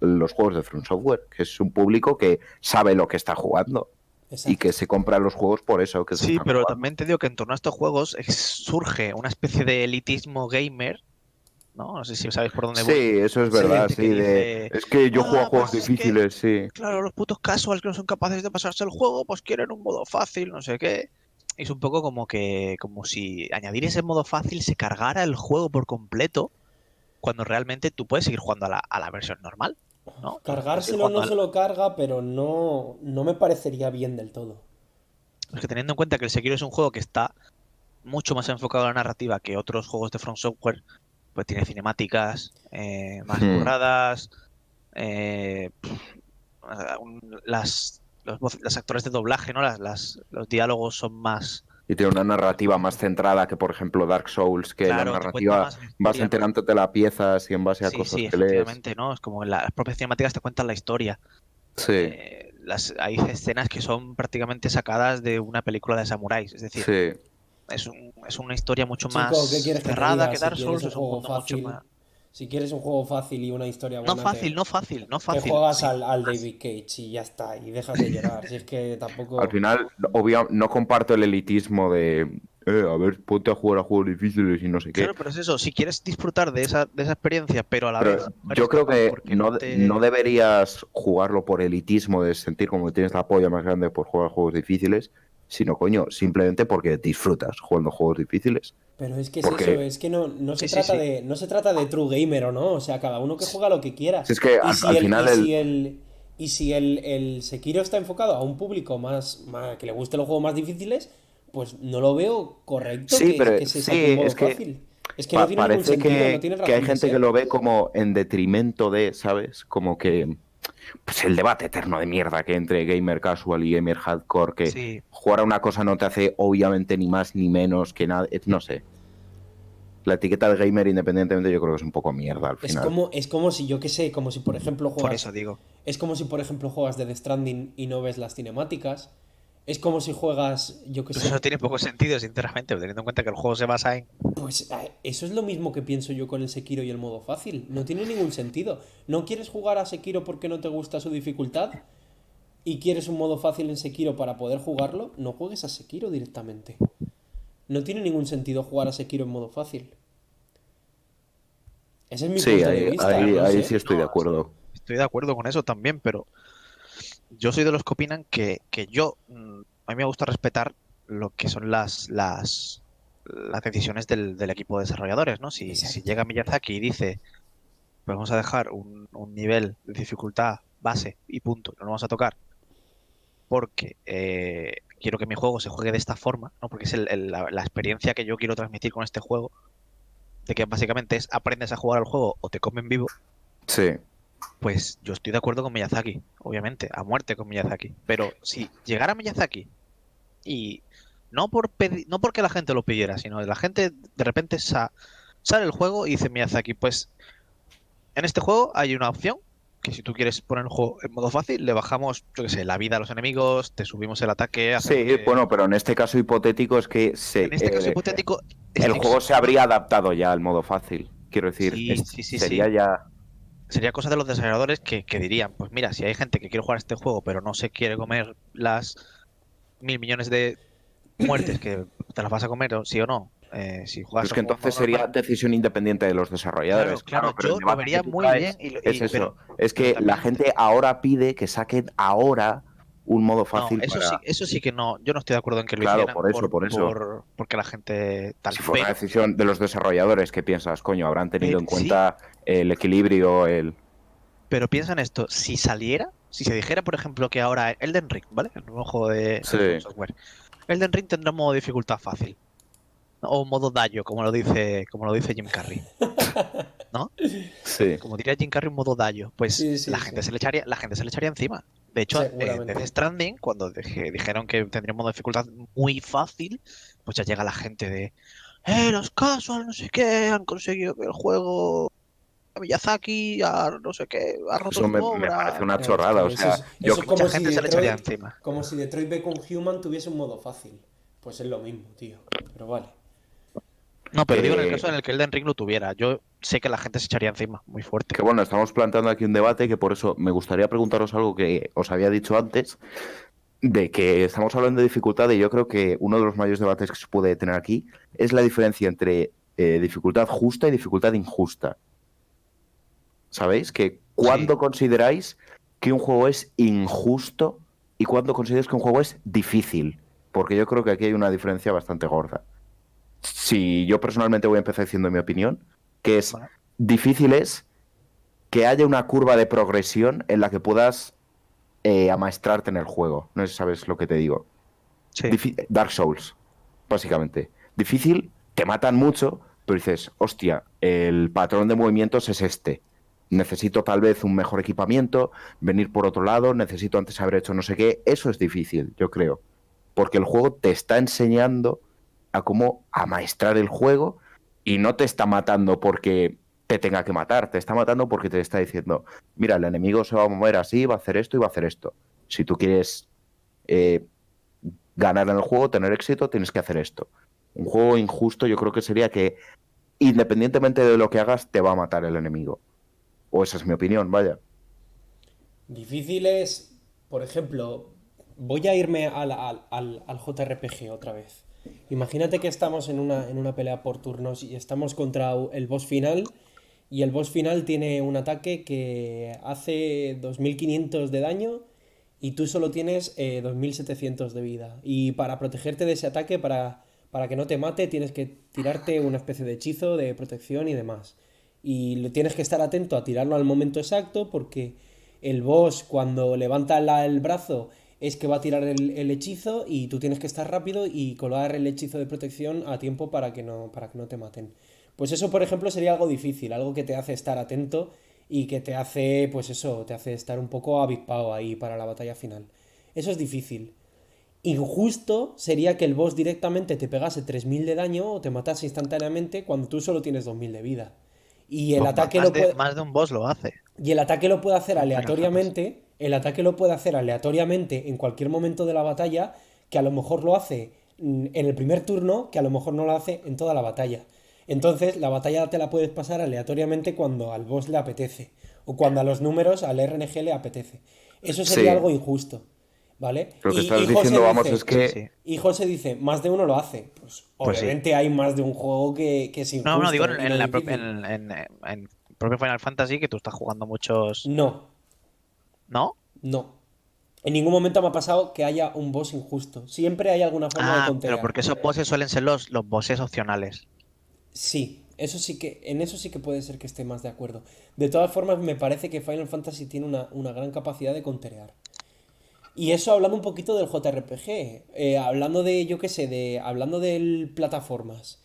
S4: los juegos de From Software, que es un público que sabe lo que está jugando y que
S3: exacto.
S4: se compra los juegos por eso que se
S1: sí,
S4: están
S1: pero
S4: jugando.
S1: también te digo que en torno a estos juegos surge una especie de elitismo gamer, ¿no? No sé si sabéis por dónde
S4: Sí,
S1: voy.
S4: eso es
S3: Sí,
S4: verdad,
S1: Gente que
S4: sí,
S1: dice,
S4: es que yo juego a juegos
S1: pues es que,
S4: difíciles, sí.
S1: claro, los putos casuals que no son capaces de pasarse el juego, pues quieren un modo fácil, no sé qué. Es un poco como si añadir ese modo fácil se cargara el juego por completo, cuando realmente tú puedes seguir jugando a la versión normal, ¿no? Puedes seguir
S3: Cargárselo
S1: jugando
S3: no se lo carga, pero no me parecería bien del todo.
S1: Es que teniendo en cuenta que el Sekiro es un juego que está mucho más enfocado a la narrativa que otros juegos de From Software, pues tiene cinemáticas más
S4: Hmm.
S1: curradas, las actores de doblaje, ¿no? Los diálogos son más...
S4: Y tiene una narrativa más centrada que, por ejemplo, Dark Souls, que la
S1: Claro, te cuenta
S4: narrativa
S1: más la
S4: vas
S1: historia, ¿no?
S4: enterándote la piezas y en base a
S1: Sí,
S4: cosas
S1: sí,
S4: que lees.
S1: efectivamente, ¿no? Es como las propias cinemáticas te cuentan la historia.
S4: Sí,
S1: Hay escenas que son prácticamente sacadas de una película de samuráis, es decir,
S4: sí.
S1: es una historia mucho
S3: Chico, ¿qué
S1: más
S3: quieres que te
S1: cerrada
S3: diga?
S1: que
S3: Si
S1: Dark
S3: quieres
S1: Souls,
S3: un
S1: es un
S3: juego
S1: mundo mucho más...
S3: fácil, si quieres un juego fácil y una historia
S1: No
S3: buena,
S1: fácil, no fácil, no
S3: te
S1: fácil.
S3: juegas
S1: Sin
S3: al
S1: más.
S3: David Cage y ya está, y dejas de llorar. Si es que
S4: Al
S3: tampoco...
S4: final, no comparto el elitismo de a ver, ponte a jugar a juegos difíciles y no sé qué.
S1: Claro, pero es eso, si quieres disfrutar de esa experiencia, pero a la
S4: Pero
S1: vez no
S4: yo
S1: eres
S4: creo
S1: capaz
S4: que
S1: porque
S4: no,
S1: no te...
S4: no deberías jugarlo por elitismo, de sentir como que tienes la polla más grande por jugar a juegos difíciles, sino, coño, simplemente porque disfrutas jugando juegos difíciles.
S3: Pero es que es eso,
S4: Porque
S3: es que no se
S1: Sí, sí,
S3: trata
S1: sí.
S3: no se trata de true gamer o no, o sea, cada uno que juega lo que quiera.
S4: si es que
S3: Y
S4: al,
S3: si
S4: al
S3: el, y
S4: final
S3: si el, y si el Sekiro está enfocado a un público que le guste los juegos más difíciles, pues no lo veo correcto
S4: Sí, pero
S3: que se
S4: sí,
S3: saque un modo
S4: es que
S3: fácil. Es que no tiene ningún
S4: parece
S3: sentido, no tiene
S4: que hay
S3: razón de
S4: gente que
S3: ser.
S4: lo ve como en detrimento de, ¿sabes? Como que pues el debate eterno de mierda que entre gamer casual y gamer hardcore, que
S1: Sí,
S4: jugar a una cosa no te hace obviamente ni más ni menos que nada, no sé. La etiqueta de gamer independientemente yo creo que es un poco mierda al final.
S3: Es como si, yo qué sé, como si por ejemplo
S1: por
S3: juegas.
S1: eso digo.
S3: Es como si por ejemplo juegas de Death Stranding y no ves las cinemáticas. Es como si juegas, yo qué
S1: Pues eso
S3: sé.
S1: tiene poco sentido, sinceramente, teniendo en cuenta que el juego se basa en...
S3: Pues eso es lo mismo que pienso yo con el Sekiro y el modo fácil. No tiene ningún sentido. ¿No quieres jugar a Sekiro porque no te gusta su dificultad? ¿Y quieres un modo fácil en Sekiro para poder jugarlo? No juegues a Sekiro directamente. No tiene ningún sentido jugar a Sekiro en modo fácil. Ese es mi
S4: Sí,
S3: punto de
S4: ahí,
S3: vista,
S4: ahí,
S3: no
S4: ahí sí
S3: sé.
S4: estoy de acuerdo.
S1: Estoy de acuerdo con eso también, pero yo soy de los que opinan que a mí me gusta respetar lo que son las decisiones del equipo de desarrolladores, ¿no? Si
S3: Exacto.
S1: llega Miyazaki y dice, pues vamos a dejar un nivel de dificultad base y punto, no lo vamos a tocar, porque quiero que mi juego se juegue de esta forma, ¿no? Porque es la experiencia que yo quiero transmitir con este juego, de que básicamente es aprendes a jugar al juego o te comen vivo.
S4: Sí,
S1: Pues yo estoy de acuerdo con Miyazaki, obviamente, a muerte con Miyazaki. Pero si llegara Miyazaki y no porque la gente lo pidiera, sino la gente de repente sale el juego y dice Miyazaki, pues en este juego hay una opción que si tú quieres poner el juego en modo fácil, le bajamos, yo qué sé, la vida a los enemigos, te subimos el ataque, hacemos
S4: sí,
S1: que...
S4: bueno, pero en este caso hipotético es que
S1: En este caso hipotético,
S4: el
S1: estoy
S4: juego se
S1: seguro...
S4: habría adaptado ya al modo fácil. Quiero decir,
S1: Sí, sí, sí,
S4: sería
S1: sí.
S4: ya...
S1: Sería cosa de los desarrolladores que dirían, pues mira, si hay gente que quiere jugar este juego pero no se quiere comer las 1.000 millones de muertes que te las vas a comer, sí o no, si
S4: Pero
S1: juegas
S4: es
S1: el
S4: que
S1: juego en
S4: entonces
S1: modo
S4: sería
S1: normal.
S4: decisión independiente de los
S1: Claro,
S4: desarrolladores,
S1: claro,
S4: claro, pero el
S1: yo lo
S4: debate que
S1: vería
S4: tú
S1: muy bien,
S4: traes es
S1: pero,
S4: eso. Es
S1: pero
S4: que la
S1: también...
S4: gente ahora pide que saquen ahora un modo
S1: No,
S4: fácil para...
S1: eso sí que no, yo no estoy de acuerdo en que lo
S4: Claro,
S1: hicieran
S4: por eso, por eso.
S1: porque la gente tal,
S4: Si fuera una decisión de los desarrolladores, ¿qué piensas? Coño, habrán tenido en
S1: sí,
S4: cuenta el equilibrio, el...
S1: pero piensa en esto, si saliera, si se dijera, por ejemplo, que ahora Elden Ring, ¿vale? El nuevo juego
S4: Sí,
S1: de From Software. Elden Ring tendrá un modo de dificultad fácil, ¿no? O un modo daño, como lo dice Jim Carrey, ¿no?
S4: sí.
S1: Como diría Jim Carrey, un modo daño, pues
S3: Sí, sí, sí.
S1: la gente se le echaría encima. De hecho, Death
S3: Seguramente.
S1: Stranding, cuando dijeron que tendría un modo de dificultad muy fácil, pues ya llega la gente de, los casual, no sé qué, han conseguido que el juego a Miyazaki, no sé qué, ha roto
S4: Eso
S1: su
S4: me parece
S1: obra.
S4: una
S3: Claro, es
S4: chorrada. O
S3: que
S4: sea, yo...
S3: eso es
S1: Mucha gente se le echaría encima.
S3: Como si Detroit Become Human tuviese un modo fácil. Pues es lo mismo, tío. Pero vale.
S1: No, pero digo en el
S4: Que,
S1: caso en el que Elden Ring lo tuviera, yo sé que la gente se echaría encima, muy fuerte.
S4: que bueno, estamos planteando aquí un debate que por eso me gustaría preguntaros algo que os había dicho antes, de que estamos hablando de dificultad y yo creo que uno de los mayores debates que se puede tener aquí es la diferencia entre dificultad justa y dificultad injusta. ¿Sabéis? Que
S1: Sí,
S4: cuándo consideráis que un juego es injusto y cuándo consideráis que un juego es difícil. Porque yo creo que aquí hay una diferencia bastante gorda. Si yo personalmente voy a empezar diciendo mi opinión, que es
S1: vale.
S4: difícil es que haya una curva de progresión en la que puedas amaestrarte en el juego. No sé si sabes lo que te digo.
S1: Sí,
S4: Dark Souls, básicamente. Difícil, te matan mucho, pero dices, hostia, el patrón de movimientos es este. Necesito tal vez un mejor equipamiento, venir por otro lado, necesito antes haber hecho no sé qué. Eso es difícil, yo creo. Porque el juego te está enseñando a cómo amaestrar el juego y no te está matando porque te tenga que matar, te está matando porque te está diciendo, mira, el enemigo se va a mover así, va a hacer esto y va a hacer esto. Si tú quieres eh, ganar en el juego, tener éxito, tienes que hacer esto. Un juego injusto yo creo que sería que independientemente de lo que hagas, te va a matar el enemigo. O esa es mi opinión, vaya.
S3: Difícil es, por ejemplo, voy a irme al JRPG otra vez. Imagínate que estamos en una pelea por turnos y estamos contra el boss final. Y el boss final tiene un ataque que hace 2500 de daño y tú solo tienes 2700 de vida. Y para protegerte de ese ataque, para que no te mate, tienes que tirarte una especie de hechizo de protección y demás. Y tienes que estar atento a tirarlo al momento exacto porque el boss cuando levanta el brazo es que va a tirar el hechizo y tú tienes que estar rápido y colar el hechizo de protección a tiempo para que no te maten. Pues eso, por ejemplo, sería algo difícil, algo que te hace estar atento y que te hace, pues eso, te hace estar un poco avispado ahí para la batalla final. Eso es difícil. Injusto sería que el boss directamente te pegase 3000 de daño o te matase instantáneamente cuando tú solo tienes 2000 de vida. Y el
S1: Pues
S3: ataque lo puede,
S1: más de un boss lo hace.
S3: y el ataque lo puede hacer
S1: En Final Fantasy.
S3: aleatoriamente. El ataque lo puede hacer aleatoriamente en cualquier momento de la batalla, que a lo mejor lo hace en el primer turno, que a lo mejor no lo hace en toda la batalla. Entonces, la batalla te la puedes pasar aleatoriamente cuando al boss le apetece, o cuando a los números, al RNG le apetece. Eso sería
S4: Sí,
S3: algo injusto, ¿vale?
S4: lo que estás
S3: José
S4: diciendo, vamos,
S3: dice,
S4: es
S1: Sí,
S4: que
S1: sí.
S3: y José dice, más de uno lo hace. Pues
S1: Pues sí.
S3: obviamente hay más de un juego que es
S1: No, no, digo
S3: injusto y no difícil.
S1: en propio Final Fantasy que tú estás jugando muchos.
S3: No,
S1: ¿No?
S3: no. En ningún momento me ha pasado que haya un boss injusto. Siempre hay alguna forma de
S1: Pero
S3: contener.
S1: porque esos bosses suelen ser los bosses opcionales.
S3: Sí, en eso sí que puede ser que esté más de acuerdo. De todas formas, me parece que Final Fantasy tiene una gran capacidad de conterear. Y eso hablando un poquito del JRPG, hablando de, yo qué sé, hablando de plataformas.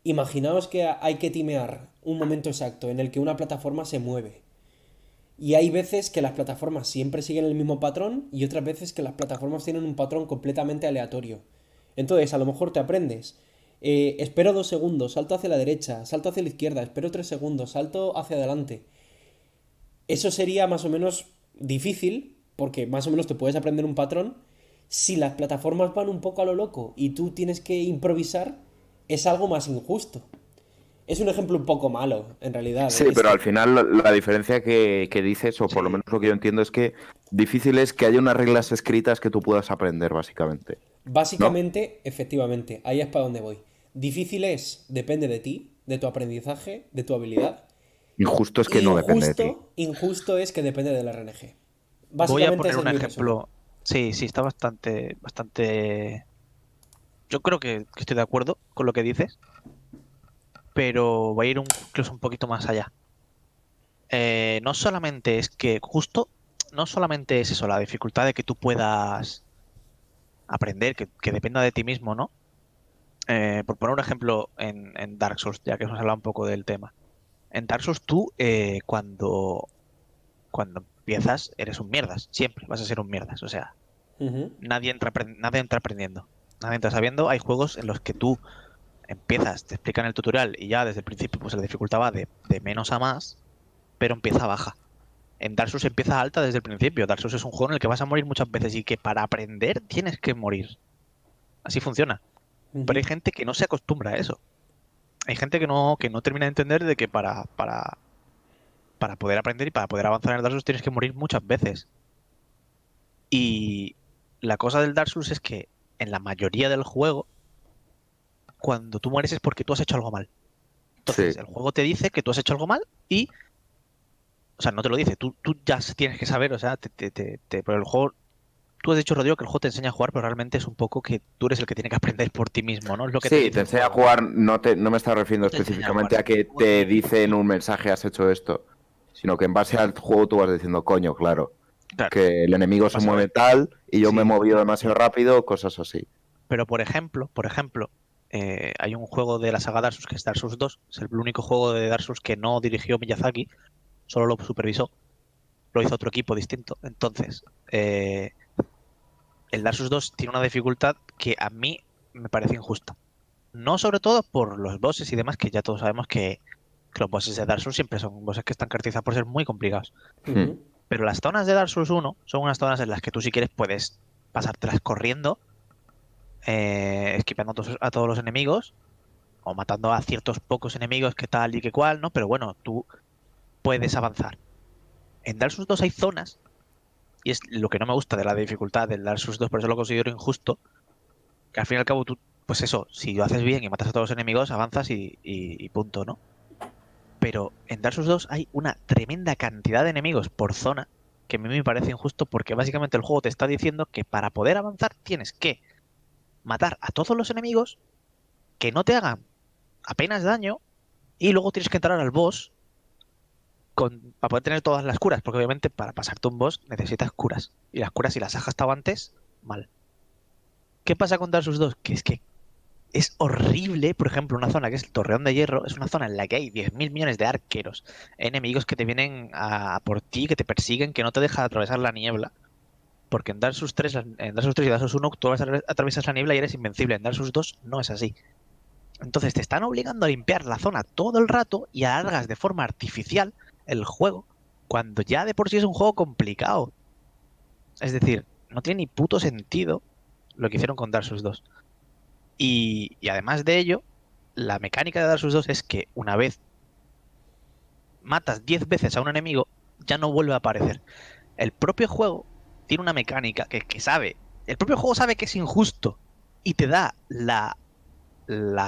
S3: Imaginaos que hay que timear un momento exacto en el que una plataforma se mueve. Y hay veces que las plataformas siempre siguen el mismo patrón y otras veces que las plataformas tienen un patrón completamente aleatorio. Entonces, a lo mejor te aprendes. Espero 2 segundos, salto hacia la derecha, salto hacia la izquierda, espero 3 segundos, salto hacia adelante. Eso sería más o menos difícil, porque más o menos te puedes aprender un patrón. Si las plataformas van un poco a lo loco y tú tienes que improvisar, es algo más injusto. Es un ejemplo un poco malo, en realidad.
S4: sí,
S3: Es
S4: pero al
S3: que
S4: final la diferencia que dices, o por lo
S1: Sí.
S4: menos lo que yo entiendo, es que difícil es que haya unas reglas escritas que tú puedas aprender, básicamente. ¿No?
S3: básicamente, efectivamente, ahí es para donde voy. Difícil es, depende de ti, de tu aprendizaje, de tu habilidad.
S4: Injusto es que no depende de ti.
S3: Injusto es que depende del RNG.
S1: Voy a
S3: Básicamente
S1: poner
S3: ese es
S1: un
S3: mi resumen.
S1: ejemplo. Sí, sí, está bastante. Yo creo que estoy de acuerdo con lo que dices, pero voy a ir incluso un poquito más allá. No solamente es que justo, no solamente es eso, la dificultad de que tú puedas aprender, que dependa de ti mismo, ¿no? Por poner un ejemplo en Dark Souls, ya que hemos hablado un poco del tema. En Dark Souls tú, cuando empiezas, eres un mierdas. Siempre vas a ser un mierdas. O sea,
S3: Ujú.
S1: nadie entra aprendiendo. Nadie entra sabiendo. Hay juegos en los que tú empiezas, te explican el tutorial y ya desde el principio pues la dificultad va de menos a más, pero empieza baja. En Dark Souls empieza alta desde el principio. Dark Souls es un juego en el que vas a morir muchas veces y que para aprender tienes que morir. Así funciona. Pero hay
S3: Ujú.
S1: gente que no se acostumbra a eso. Hay gente que no termina de entender de que para poder aprender y para poder avanzar en el Dark Souls tienes que morir muchas veces. Y la cosa del Dark Souls es que en la mayoría del juego, cuando tú mueres es porque tú has hecho algo mal.
S4: Sí.
S1: Entonces, el juego te dice que tú has hecho algo mal y, o sea, no te lo dice, tú ya tienes que saber, o sea, pero el juego, tú has dicho, Rodrigo, que el juego te enseña a jugar, pero realmente es un poco que tú eres el que tiene que aprender por ti mismo, ¿no? Es lo que te
S4: Sí,
S1: dice
S4: te
S1: el
S4: enseña a
S1: juego.
S4: jugar, no me estaba refiriendo
S1: No te enseña a jugar,
S4: específicamente a
S1: sino que
S4: que
S1: el juego te
S4: te
S1: dice,
S4: dice en un mensaje has hecho esto, sino que en base al juego tú vas diciendo, coño, claro,
S1: claro,
S4: que el enemigo se mueve
S1: básicamente,
S4: tal y yo me he
S1: sí.
S4: movido demasiado rápido, cosas así.
S1: Pero por ejemplo, hay un juego de la saga Dark Souls que es Dark Souls 2, es el único juego de Dark Souls que no dirigió Miyazaki, solo lo supervisó, lo hizo otro equipo distinto. Entonces, el Dark Souls 2 tiene una dificultad que a mí me parece injusta. No sobre todo por los bosses y demás, que ya todos sabemos que los bosses de Dark Souls siempre son bosses que están caracterizados por ser muy complicados.
S4: Hmm.
S3: Ujú.
S1: Pero las zonas de Dark Souls 1 son unas zonas en las que tú si quieres puedes pasártelas corriendo, esquivando a todos los enemigos, o matando a ciertos pocos enemigos que tal y que cual, ¿no? Pero bueno, tú puedes avanzar. En Dark Souls 2 hay zonas y es lo que no me gusta de la dificultad del Dark Souls 2, por eso lo considero injusto, que al fin y al cabo tú, pues eso, si lo haces bien y matas a todos los enemigos, avanzas y punto, ¿no? Pero en Dark Souls 2 hay una tremenda cantidad de enemigos por zona que a mí me parece injusto porque básicamente el juego te está diciendo que para poder avanzar tienes que matar a todos los enemigos que no te hagan apenas daño y luego tienes que entrar al boss para poder tener todas las curas, porque obviamente para pasarte un boss necesitas curas. Y las curas, si las has gastado antes, mal. ¿Qué pasa con Dark Souls 2? Que es horrible, por ejemplo, una zona que es el Torreón de Hierro, es una zona en la que hay 10.000 millones de arqueros, enemigos que te vienen a por ti, que te persiguen, que no te dejan atravesar la niebla. Porque en Dark Souls 3, en Dark Souls 3 y Dark Souls 1 tú atraviesas la niebla y eres invencible. En Dark Souls 2 no es así. Entonces te están obligando a limpiar la zona todo el rato y alargas de forma artificial el juego, cuando ya de por sí es un juego complicado. Es decir, no tiene ni puto sentido lo que hicieron con Dark Souls 2. Y además de ello, la mecánica de Dark Souls 2 es que una vez matas 10 veces a un enemigo, ya no vuelve a aparecer. El propio juego tiene una mecánica que sabe, el propio juego sabe que es injusto y te da la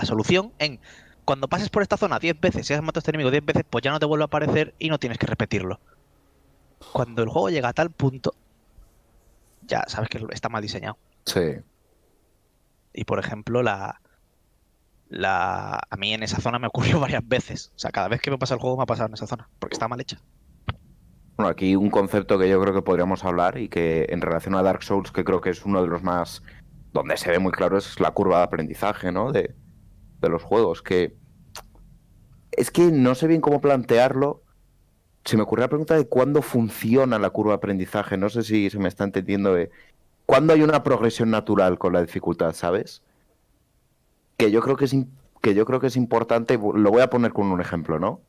S1: solución en cuando pases por esta zona 10 veces, si has matado a este enemigo 10 veces, pues ya no te vuelve a aparecer y no tienes que repetirlo. Cuando el juego llega a tal punto, ya sabes que está mal diseñado.
S4: Sí.
S1: Y por ejemplo, a mí en esa zona me ocurrió varias veces. O sea, cada vez que me pasa el juego me ha pasado en esa zona, porque está mal hecha.
S4: Bueno, aquí un concepto que yo creo que podríamos hablar y que en relación a Dark Souls, que creo que es uno de los más, donde se ve muy claro, es la curva de aprendizaje, ¿no? De los juegos, que es que no sé bien cómo plantearlo. Se me ocurrió la pregunta de cuándo funciona la curva de aprendizaje. No sé si se me está entendiendo de cuándo hay una progresión natural con la dificultad, ¿sabes? Que yo creo que es importante. Lo voy a poner con un ejemplo, ¿no?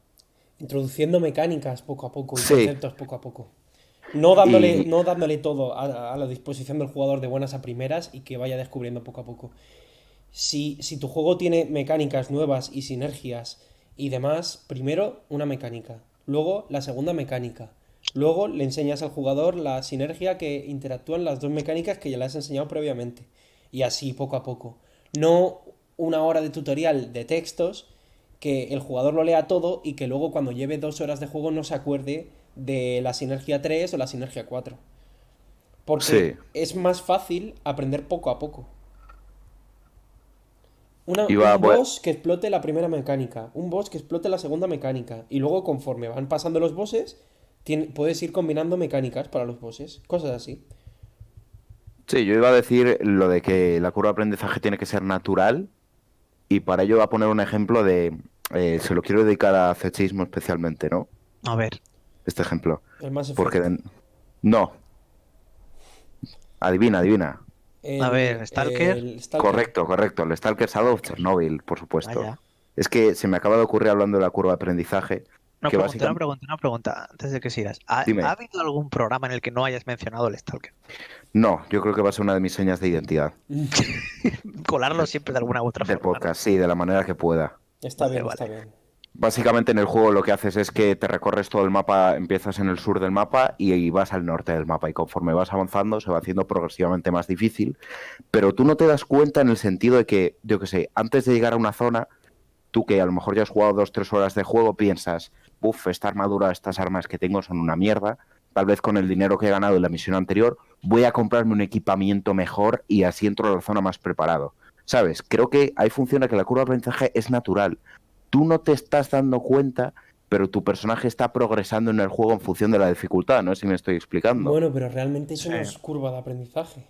S3: Introduciendo mecánicas poco a poco y
S4: Sí.
S3: conceptos poco a poco. No dándole todo a la disposición del jugador de buenas a primeras y que vaya descubriendo poco a poco. Si tu juego tiene mecánicas nuevas y sinergias y demás, primero una mecánica, luego la segunda mecánica, luego le enseñas al jugador la sinergia que interactúan las dos mecánicas que ya le has enseñado previamente. Y así poco a poco. No una hora de tutorial de textos que el jugador lo lea todo y que luego cuando lleve 2 horas de juego no se acuerde de la sinergia 3 o la sinergia 4. Porque
S4: Sí.
S3: es más fácil aprender poco a poco. Un
S4: Bueno,
S3: boss que explote la primera mecánica, un boss que explote la segunda mecánica, y luego conforme van pasando los bosses, puedes ir combinando mecánicas para los bosses, cosas así.
S4: sí, yo iba a decir lo de que la curva de aprendizaje tiene que ser natural y para ello voy a poner un ejemplo de, se lo quiero dedicar a Cechismo especialmente, ¿no?
S1: A ver,
S4: Este ejemplo.
S3: El Mass
S4: Porque
S3: Effect.
S4: no. Adivina.
S1: a ver, Stalker.
S3: El Stalker.
S4: Correcto. El Stalker Shadow of Chernobyl, por supuesto.
S1: Vaya.
S4: Es que se me acaba de ocurrir hablando de la curva de aprendizaje. Que
S1: Una pregunta, antes de que sigas.
S4: Dime.
S1: ¿Ha habido algún programa en el que no hayas mencionado el Stalker?
S4: No, yo creo que va a ser una de mis señas de identidad
S1: Colarlo siempre de alguna u otra
S4: del
S1: forma, ¿no?
S4: podcast, sí, de la manera que pueda.
S3: Está
S1: Vale,
S3: bien,
S1: vale.
S3: está bien.
S4: Básicamente en el juego lo que haces es que te recorres todo el mapa, empiezas en el sur del mapa y vas al norte del mapa y conforme vas avanzando se va haciendo progresivamente más difícil, pero tú no te das cuenta en el sentido de que, yo qué sé, antes de llegar a una zona, tú que a lo mejor ya has jugado 2-3 horas de juego piensas, esta armadura, estas armas que tengo son una mierda, tal vez con el dinero que he ganado en la misión anterior voy a comprarme un equipamiento mejor y así entro a la zona más preparado. ¿Sabes? Creo que ahí funciona que la curva de aprendizaje es natural. Tú no te estás dando cuenta, pero tu personaje está progresando en el juego en función de la dificultad, no sé si me estoy explicando.
S3: Bueno, pero realmente eso no
S1: Sí.
S3: es curva de aprendizaje.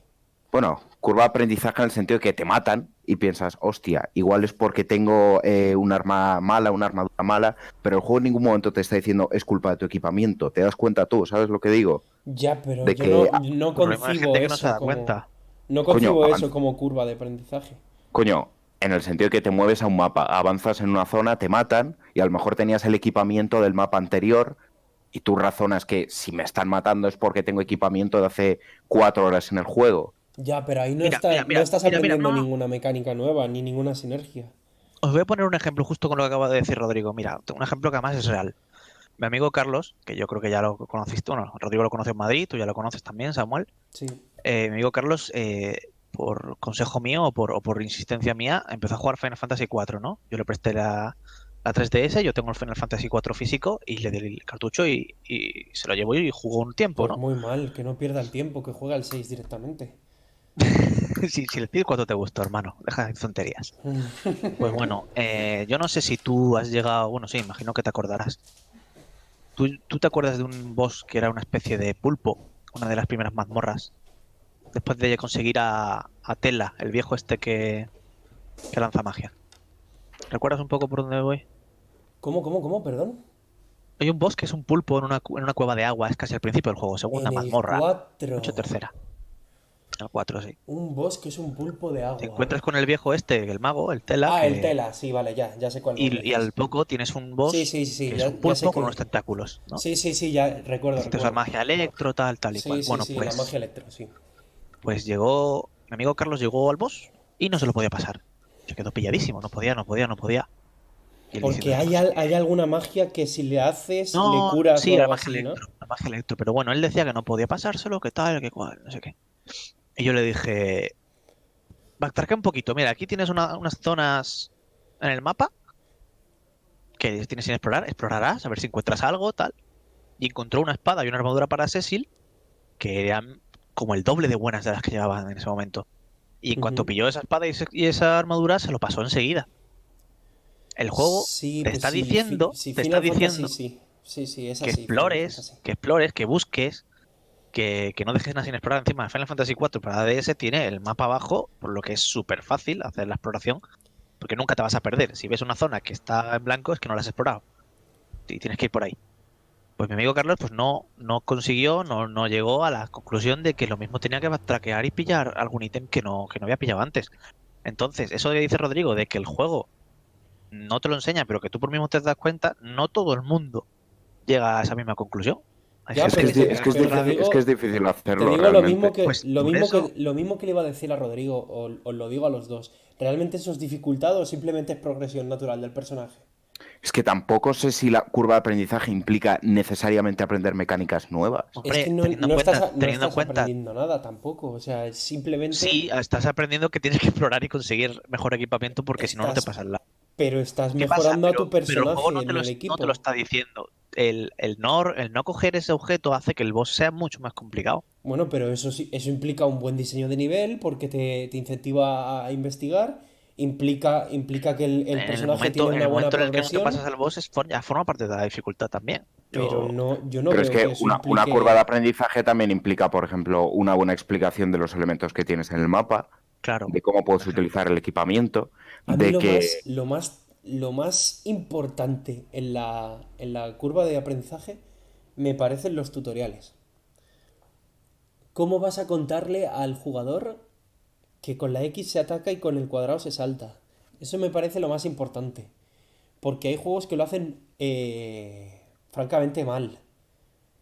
S4: Bueno, curva de aprendizaje en el sentido de que te matan y piensas, hostia, igual es porque tengo un arma mala, una armadura mala, pero el juego en ningún momento te está diciendo es culpa de tu equipamiento. Te das cuenta tú, ¿sabes lo que digo?
S3: Ya, pero
S4: De
S3: yo
S4: que-
S3: no
S1: El problema es
S3: concibo
S1: gente que no se
S3: eso
S1: da
S3: como...
S1: cuenta.
S3: No concibo
S4: Coño,
S3: eso como curva de aprendizaje.
S4: Coño, en el sentido de que te mueves a un mapa, avanzas en una zona, te matan y a lo mejor tenías el equipamiento del mapa anterior y tú razonas que si me están matando es porque tengo equipamiento de hace 4 horas en el juego.
S3: Ya, pero ahí no,
S1: Mira,
S3: no estás
S1: mira,
S3: aprendiendo
S1: no.
S3: ninguna mecánica nueva, ni ninguna sinergia.
S1: Os voy a poner un ejemplo justo con lo que acaba de decir Rodrigo. Mira, un ejemplo que además es real. Mi amigo Carlos, que yo creo que ya lo conociste, bueno, Rodrigo lo conoció en Madrid, tú ya lo conoces también, Samuel.
S3: Sí.
S1: Mi amigo Carlos, por consejo mío o por insistencia mía, empezó a jugar Final Fantasy IV, ¿no? Yo le presté la 3DS, yo tengo el Final Fantasy IV físico y le di el cartucho y se lo llevó y jugó un tiempo,
S3: Pues
S1: ¿no?
S3: muy mal, que no pierda el tiempo, que juega el 6 directamente.
S1: Si le pides cuánto te gustó, hermano, deja de tonterías. Pues bueno, yo no sé si tú has llegado, bueno, sí, imagino que te acordarás. ¿Tú te acuerdas de un boss que era una especie de pulpo, una de las primeras mazmorras, después de conseguir a Tela, el viejo este que lanza magia? ¿Recuerdas un poco por dónde voy?
S3: ¿Cómo? Perdón.
S1: Hay un boss que es un pulpo en una cueva de agua, es casi al principio del juego, segunda
S3: En el
S1: mazmorra, 8
S3: 4.
S1: tercera, el 4 sí.
S3: Un boss que es un pulpo de
S1: Te
S3: agua.
S1: encuentras con el viejo este, el mago, el Tela,
S3: Ah, el Tela, sí, vale, ya sé cuál me
S1: y al
S3: dices.
S1: poco tienes un
S3: Sí,
S1: boss
S3: sí, sí,
S1: que es un
S3: ya sé
S1: pulpo con unos
S3: que...
S1: tentáculos, ¿no?
S3: Sí, ya recuerdo.
S1: Necesitas usar magia electro, tal y cual.
S3: Sí,
S1: Bueno,
S3: la magia electro, sí.
S1: pues llegó, mi amigo Carlos llegó al boss y no se lo podía pasar. Se quedó pilladísimo, no podía. Y él
S3: Porque
S1: diciendo, esto es que...
S3: hay alguna magia que si le haces le
S1: No,
S3: curas o
S1: sí,
S3: algo así, ¿no?
S1: la magia electro, pero bueno, él decía que no podía pasárselo, que tal, que cual, no sé qué. Y yo le dije, backtracka un poquito, mira, aquí tienes unas zonas en el mapa que tienes sin explorar, explorarás, a ver si encuentras algo, tal. Y encontró una espada y una armadura para Cecil que eran como el doble de buenas de las que llevaban en ese momento. Y en cuanto
S3: Ujú.
S1: pilló esa espada y esa armadura, se lo pasó enseguida. El juego
S3: Sí,
S1: te
S3: pues
S1: está
S3: sí,
S1: diciendo,
S3: sí,
S1: te está
S3: Final Fantasy
S1: diciendo
S3: sí. Sí, es
S1: que
S3: así, Final
S1: explores,
S3: Fantasy.
S1: que busques, que no dejes nada sin explorar. Encima, Final Fantasy IV para DS tiene el mapa abajo, por lo que es súper fácil hacer la exploración, porque nunca te vas a perder. Si ves una zona que está en blanco, es que no la has explorado y tienes que ir por ahí. Pues mi amigo Carlos pues no consiguió, no llegó a la conclusión de que lo mismo tenía que traquear y pillar algún ítem que no había pillado antes. Entonces, eso que dice Rodrigo, de que el juego no te lo enseña, pero que tú por mismo te das cuenta, no todo el mundo llega a esa misma conclusión. Hay
S3: Ya,
S4: Es que
S1: gente
S3: pero
S1: que se queda
S3: pero te
S1: atorada.
S4: es que es
S3: digo,
S4: difícil
S3: te
S4: hacerlo
S3: digo
S4: realmente.
S1: Pues por eso,
S3: lo mismo que le iba a decir a Rodrigo, o os lo digo a los dos. ¿Realmente eso es dificultad o simplemente es progresión natural del personaje?
S4: Es que tampoco sé si la curva de aprendizaje implica necesariamente aprender mecánicas nuevas.
S3: Es que
S1: hombre, teniendo en
S3: no
S1: teniendo en
S3: estás
S1: cuenta,
S3: aprendiendo nada tampoco. O sea, es simplemente
S1: sí, estás aprendiendo que tienes que explorar y conseguir mejor equipamiento porque si no, no te
S3: estás,
S1: pasas la.
S3: pero estás
S1: ¿Qué pasa?
S3: mejorando a tu
S1: Pero el juego
S3: personaje en el
S1: no te lo
S3: equipo.
S1: está diciendo. El no coger ese objeto hace que el boss sea mucho más complicado.
S3: Bueno, pero eso sí, eso implica un buen diseño de nivel porque te incentiva a investigar, implica que el personaje tiene
S1: En
S3: una
S1: el
S3: buena
S1: momento en el que no te
S3: progresión,
S1: pasas al boss, ya forma parte de la dificultad también.
S3: pero
S1: Yo,
S3: no, yo no
S4: Pero es
S3: veo
S4: que
S3: que eso
S4: una curva de
S3: implique.
S4: aprendizaje también implica, por ejemplo, una buena explicación de los elementos que tienes en el mapa,
S1: claro,
S4: de cómo
S1: por
S4: puedes
S1: ejemplo.
S4: utilizar el equipamiento,
S3: A mí
S4: de que
S3: lo más importante en la curva de aprendizaje me parecen los tutoriales. ¿Cómo vas a contarle al jugador que con la X se ataca y con el cuadrado se salta? Eso me parece lo más importante. Porque hay juegos que lo hacen francamente mal.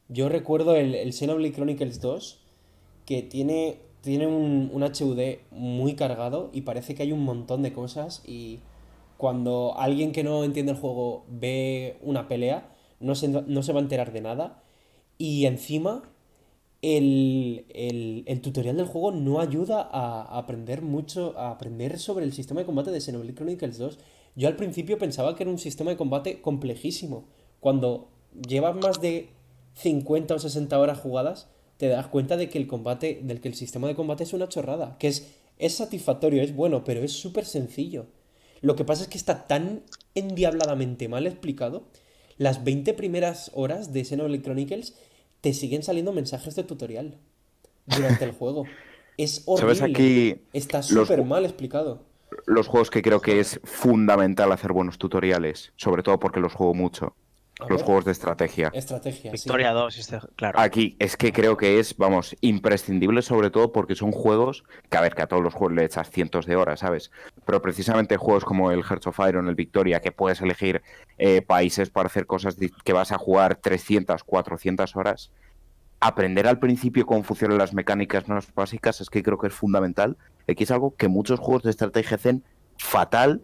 S3: Yo recuerdo el Xenoblade Chronicles 2 que tiene un HUD muy cargado y parece que hay un montón de cosas y cuando alguien que no entiende el juego ve una pelea no se va a enterar de nada y encima el tutorial del juego no ayuda a aprender mucho, a aprender sobre el sistema de combate de Xenoblade Chronicles 2. Yo al principio pensaba que era un sistema de combate complejísimo. Cuando llevas más de 50 o 60 horas jugadas, te das cuenta de que del que el sistema de combate es una chorrada. Que es satisfactorio, es bueno, pero es súper sencillo. Lo que pasa es que está tan endiabladamente mal explicado. Las 20 primeras horas de Xenoblade Chronicles te siguen saliendo mensajes de tutorial durante el juego. Es
S4: ¿sabes
S3: horrible.
S4: aquí
S3: Está
S4: los,
S3: súper mal explicado.
S4: los juegos que creo que es fundamental hacer buenos tutoriales? Sobre todo porque los juego mucho.
S3: A
S4: Los
S3: ver,
S4: juegos de estrategia.
S3: estrategia, sí.
S1: Victoria 2, claro.
S4: Aquí es que creo que es, vamos, imprescindible, sobre todo porque son juegos que, a ver, que a todos los juegos le echas cientos de horas, ¿sabes? Pero precisamente juegos como el Hearts of Iron, el Victoria, que puedes elegir países para hacer cosas que vas a jugar 300, 400 horas, aprender al principio cómo funcionan las mecánicas más básicas es que creo que es fundamental. Aquí es algo que muchos juegos de estrategia hacen fatal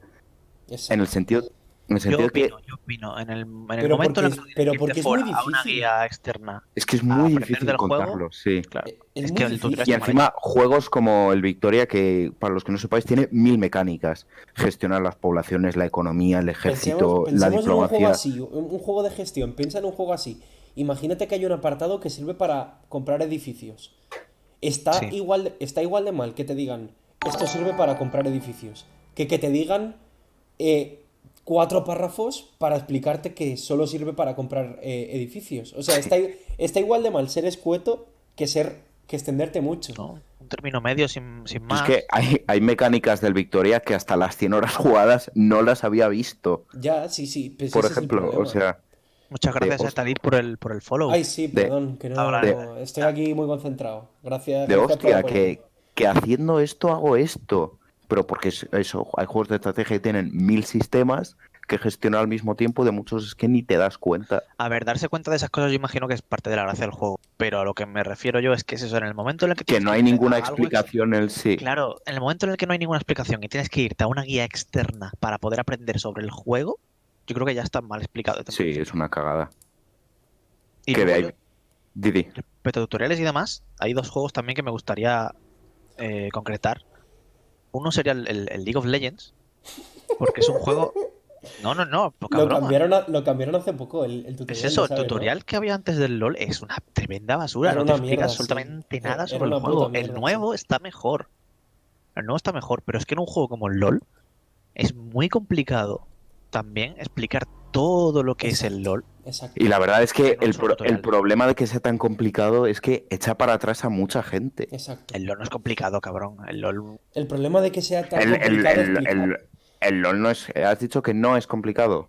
S4: en el
S3: Exacto.
S4: sentido En el sentido que
S1: Yo opino, en el
S3: Pero
S1: momento en el que tú
S3: pero
S1: tienes que
S3: porque
S1: irte
S3: es muy
S1: fuera a una
S3: difícil.
S1: guía externa
S4: es que es
S1: a
S4: muy
S1: aprender
S4: difícil
S1: del juego,
S4: contarlo, sí.
S1: claro,
S3: Es
S1: es
S3: muy
S1: que el tutorial
S3: difícil.
S4: Y
S1: está mal
S4: encima,
S1: hecho.
S4: juegos como el Victoria, que para los que no sepáis, tiene 1000 mecánicas. Gestionar las poblaciones, la economía, el
S3: Pensemos,
S4: ejército, la
S3: pensemos en un juego
S4: diplomacia.
S3: así, un juego de gestión. Piensa en un juego así. Imagínate que hay un apartado que sirve para comprar edificios.
S1: Sí,
S3: Está igual de mal que te digan, esto sirve para comprar edificios, que te digan 4 párrafos para explicarte que solo sirve para comprar edificios. O sea, está igual de mal ser escueto que extenderte mucho.
S1: ¿no? Un término medio sin
S4: Yo es que
S1: más.
S4: hay mecánicas del Victoria que hasta las 100 horas jugadas no las había visto.
S3: Ya, sí, sí, pues
S4: Por
S3: ese es el
S4: ejemplo, o
S3: problema.
S4: sea,
S1: Muchas
S4: de,
S1: gracias a
S4: host-
S1: Talib por el follow.
S3: Ay, sí,
S4: de,
S3: perdón, que
S1: Hablar.
S4: de,
S3: no. Estoy aquí muy concentrado. Gracias,
S4: de
S3: gracias por
S4: hostia,
S3: apoyarme.
S4: que haciendo esto hago esto. Pero porque es eso, hay juegos de estrategia que tienen 1000 sistemas que gestionar al mismo tiempo, de muchos es que ni te das cuenta.
S1: A ver, darse cuenta de esas cosas yo imagino que es parte de la gracia del juego, pero a lo que me refiero yo es que es eso, en el momento en el que
S4: Que
S1: tienes
S4: no
S1: que
S4: hay
S1: irte
S4: ninguna
S1: a algo
S4: explicación en el sí.
S1: claro, en el momento en el que no hay ninguna explicación y tienes que irte a una guía externa para poder aprender sobre el juego, yo creo que ya está mal explicado desde un
S4: Sí, es
S1: principio.
S4: una cagada.
S1: Y
S4: Que de
S1: luego
S4: ahí.
S1: yo,
S4: Didi.
S1: respecto a tutoriales y demás, hay dos juegos también que me gustaría concretar. Uno sería el League of Legends, porque es un juego... No, no, no, poca broma.
S3: Lo cambiaron hace poco, el
S1: Es
S3: tutorial, lo
S1: eso, el
S3: sabes, ¿no?
S1: tutorial que había antes del LoL es una tremenda basura,
S3: Era
S1: no te
S3: una
S1: explica
S3: mierda, sí.
S1: absolutamente nada
S3: Era
S1: sobre el
S3: una puta
S1: juego. El
S3: mierda, sí.
S1: nuevo está mejor. El nuevo está mejor, pero es que en un juego como el LoL es muy complicado también explicar todo lo que es el
S3: Exacto,
S1: LoL
S3: exacto.
S4: Y la verdad es que
S1: en un solo
S4: el
S1: tutorial.
S4: problema de que sea tan complicado es que echa para atrás a mucha gente.
S3: Exacto.
S1: El LoL no es complicado, cabrón. El LoL,
S3: El problema de que sea tan
S4: El, el,
S3: complicado
S4: el,
S3: explicar.
S4: el LOL no es. Has dicho que no es complicado.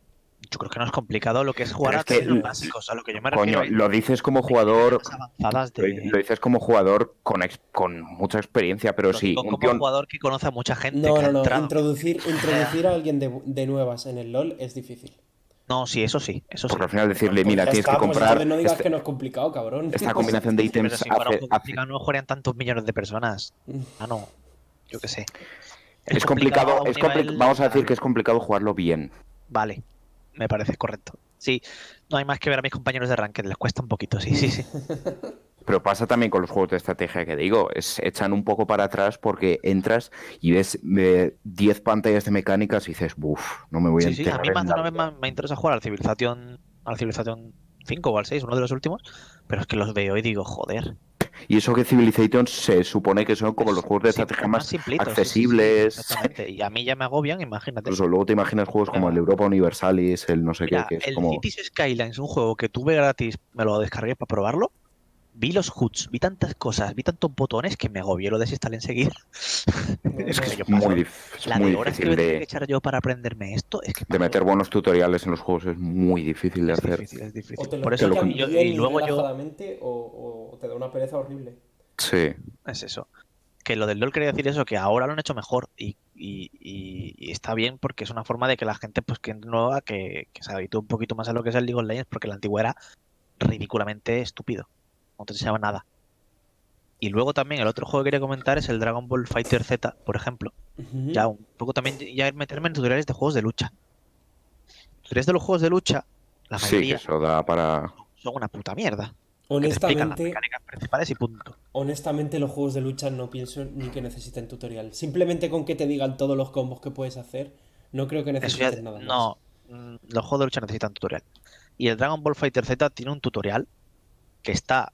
S1: yo creo que no es complicado lo que es jugar
S4: Pero
S1: a
S4: es que,
S1: términos básicos. A lo que yo me refiero
S4: coño,
S1: es
S4: lo dices como
S1: de niveles
S4: jugador.
S1: más avanzadas
S4: Lo
S1: de...
S4: dices como jugador con mucha experiencia, pero
S1: Lo
S4: sí,
S1: digo
S4: un
S1: como
S4: tío.
S1: jugador que conoce a mucha gente,
S3: No,
S1: que ha
S3: no, no.
S1: entrado.
S3: Introducir a alguien de nuevas en el LOL es difícil.
S1: No, sí, eso sí, eso
S4: Porque
S1: sí.
S4: al final decirle,
S3: Pues
S4: mira,
S3: ya
S4: tienes que
S3: está, pues entonces
S4: comprar
S3: no digas que no es complicado, cabrón.
S4: esta
S3: O sea,
S4: combinación de
S1: Pero
S4: ítems
S1: si fuera un juego
S4: hace.
S1: complicado no jugarían tantos millones de personas. Ah, no, yo qué sé. Es
S4: Es
S1: complicado
S4: complicado,
S1: a un nivel
S4: vamos a decir que
S1: tal.
S4: es complicado jugarlo bien.
S1: Vale, me parece correcto. Sí, no hay más que ver a mis compañeros de Ranked, les cuesta un poquito, sí, sí, sí.
S4: Pero pasa también con los juegos de estrategia que digo, echan un poco para atrás porque entras y ves 10 pantallas de mecánicas y dices, uff, no me voy a
S1: Sí, sí, a
S4: enterar
S1: mí más
S4: en
S1: de
S4: la
S1: una vez
S4: vida.
S1: me interesa jugar al Civilization 5 o al 6, uno de los últimos, pero es que los veo y digo, joder,
S4: Y eso que Civilization se supone que son como los juegos de estrategia
S1: es más
S4: más
S1: simplito, sí, sí, sí,
S4: accesibles.
S1: exactamente. Y a mí ya me agobian, imagínate.
S4: Incluso luego te imaginas juegos
S1: ¿Qué
S4: como el
S1: va?
S4: Europa Universalis, el no sé qué,
S1: Mira,
S4: que es
S1: el
S4: como...
S1: Cities Skylines, un juego que tuve gratis, me lo descargué para probarlo. Vi los HUDs, vi tantas cosas, vi tantos botones que me agobié, lo desinstalé enseguida.
S4: Es que
S1: Porque
S3: Normal.
S1: yo paso,
S4: es
S1: la
S4: muy
S1: de horas que
S4: difícil
S1: me tuve que echar yo para aprenderme esto, es que
S4: de
S1: paso.
S4: meter buenos tutoriales en los juegos, es muy difícil de
S1: Es
S4: hacer.
S1: difícil, es
S3: O
S1: difícil.
S3: te lo
S1: Por eso,
S4: Te lo,
S3: explican bien
S1: y
S3: y
S1: luego yo,
S3: relajadamente o te da una pereza horrible.
S4: sí.
S1: es eso. Que lo del LoL quería decir eso, que ahora lo han hecho mejor y está bien porque es una forma de que la gente pues que es nueva, que se habitúe un poquito más a lo que es el League of Legends, porque la antigua era ridículamente estúpido. No te enseñaba nada. Y luego también el otro juego que quería comentar es el Dragon Ball Fighter Z, por ejemplo.
S3: Ujú.
S1: Ya un poco también ya meterme en tutoriales de juegos de lucha. Tutoriales de los juegos de lucha, la
S4: Sí, que
S1: mayoría
S4: eso da para...
S1: son una puta mierda. Que te explican las
S3: Honestamente,
S1: mecánicas principales y punto.
S3: honestamente los juegos de lucha no pienso ni que necesiten tutorial. Simplemente con que te digan todos los combos que puedes hacer, no creo que
S1: Eso ya,
S3: necesiten nada más.
S1: no, los juegos de lucha necesitan tutorial. Y el Dragon Ball Fighter Z tiene un tutorial que está,